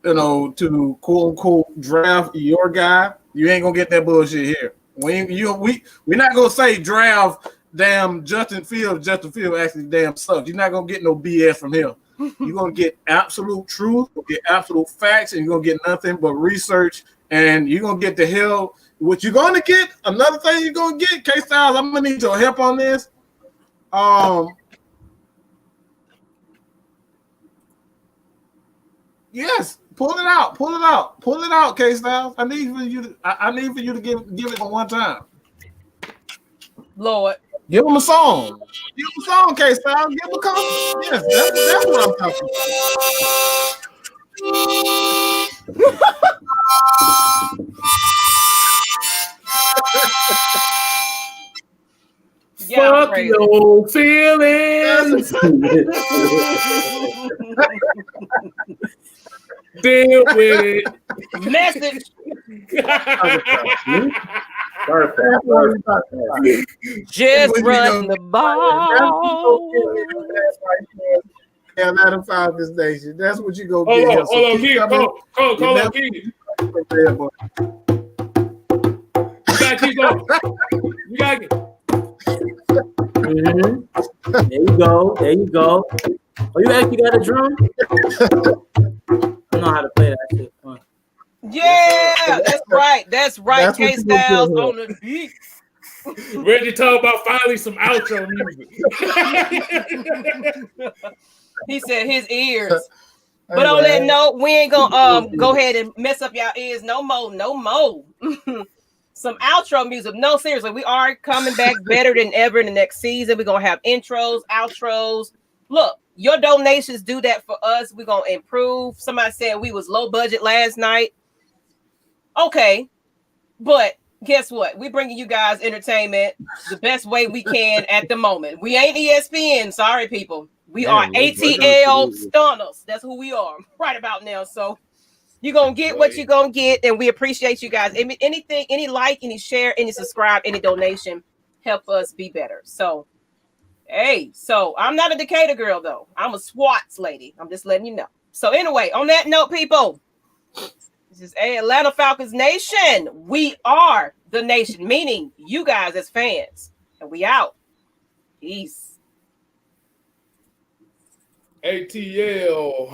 to quote-unquote draft your guy. You ain't going to get that bullshit here, We're not gonna say draft damn Justin Fields. Justin Fields actually damn sucks. You're not gonna get no BS from him. You're gonna get absolute truth, get absolute facts, and you're gonna get nothing but research. And you're gonna get the hell. What you're gonna get? Another thing you're gonna get, K Styles. I'm gonna need your help on this. Yes, pull it out, K Styles. I need for you to give it for one time. Lord. Give him a song. Give him a song, K Styles. Give him a couple. Yes, that's what I'm talking about. Yeah, fuck your feelings. Deal with it. Message. Just run the ball. Atlanta Falcons Nation. That's what you go Hold get. on, Keith. Hold on, Keith. You gotta keep going. You gotta get. Mm-hmm. There you go. Oh, you actually got a drum? I know how to play that shit. Yeah, that's right. That's K Styles on the beat. Reggie talking about finally some outro music. He said his ears. But on that note, we ain't gonna go ahead and mess up y'all ears no more. Some outro music. No, seriously, we are coming back better than ever in the next season. We're gonna have intros, outros. Look, your donations do that for us. We're gonna improve. Somebody said we was low budget last night. Okay, but guess what? We're bringing you guys entertainment the best way we can at the moment. We ain't ESPN. Sorry, people. We are ATL Stunners. That's who we are right about now. So you're going to get what you're going to get, and we appreciate you guys. Anything, any like, any share, any subscribe, any donation, help us be better. So, hey, I'm not a Decatur girl, though. I'm a SWATs lady. I'm just letting you know. So anyway, on that note, people, this is Atlanta Falcons Nation. We are the nation, meaning you guys as fans. And we out. Peace. ATL.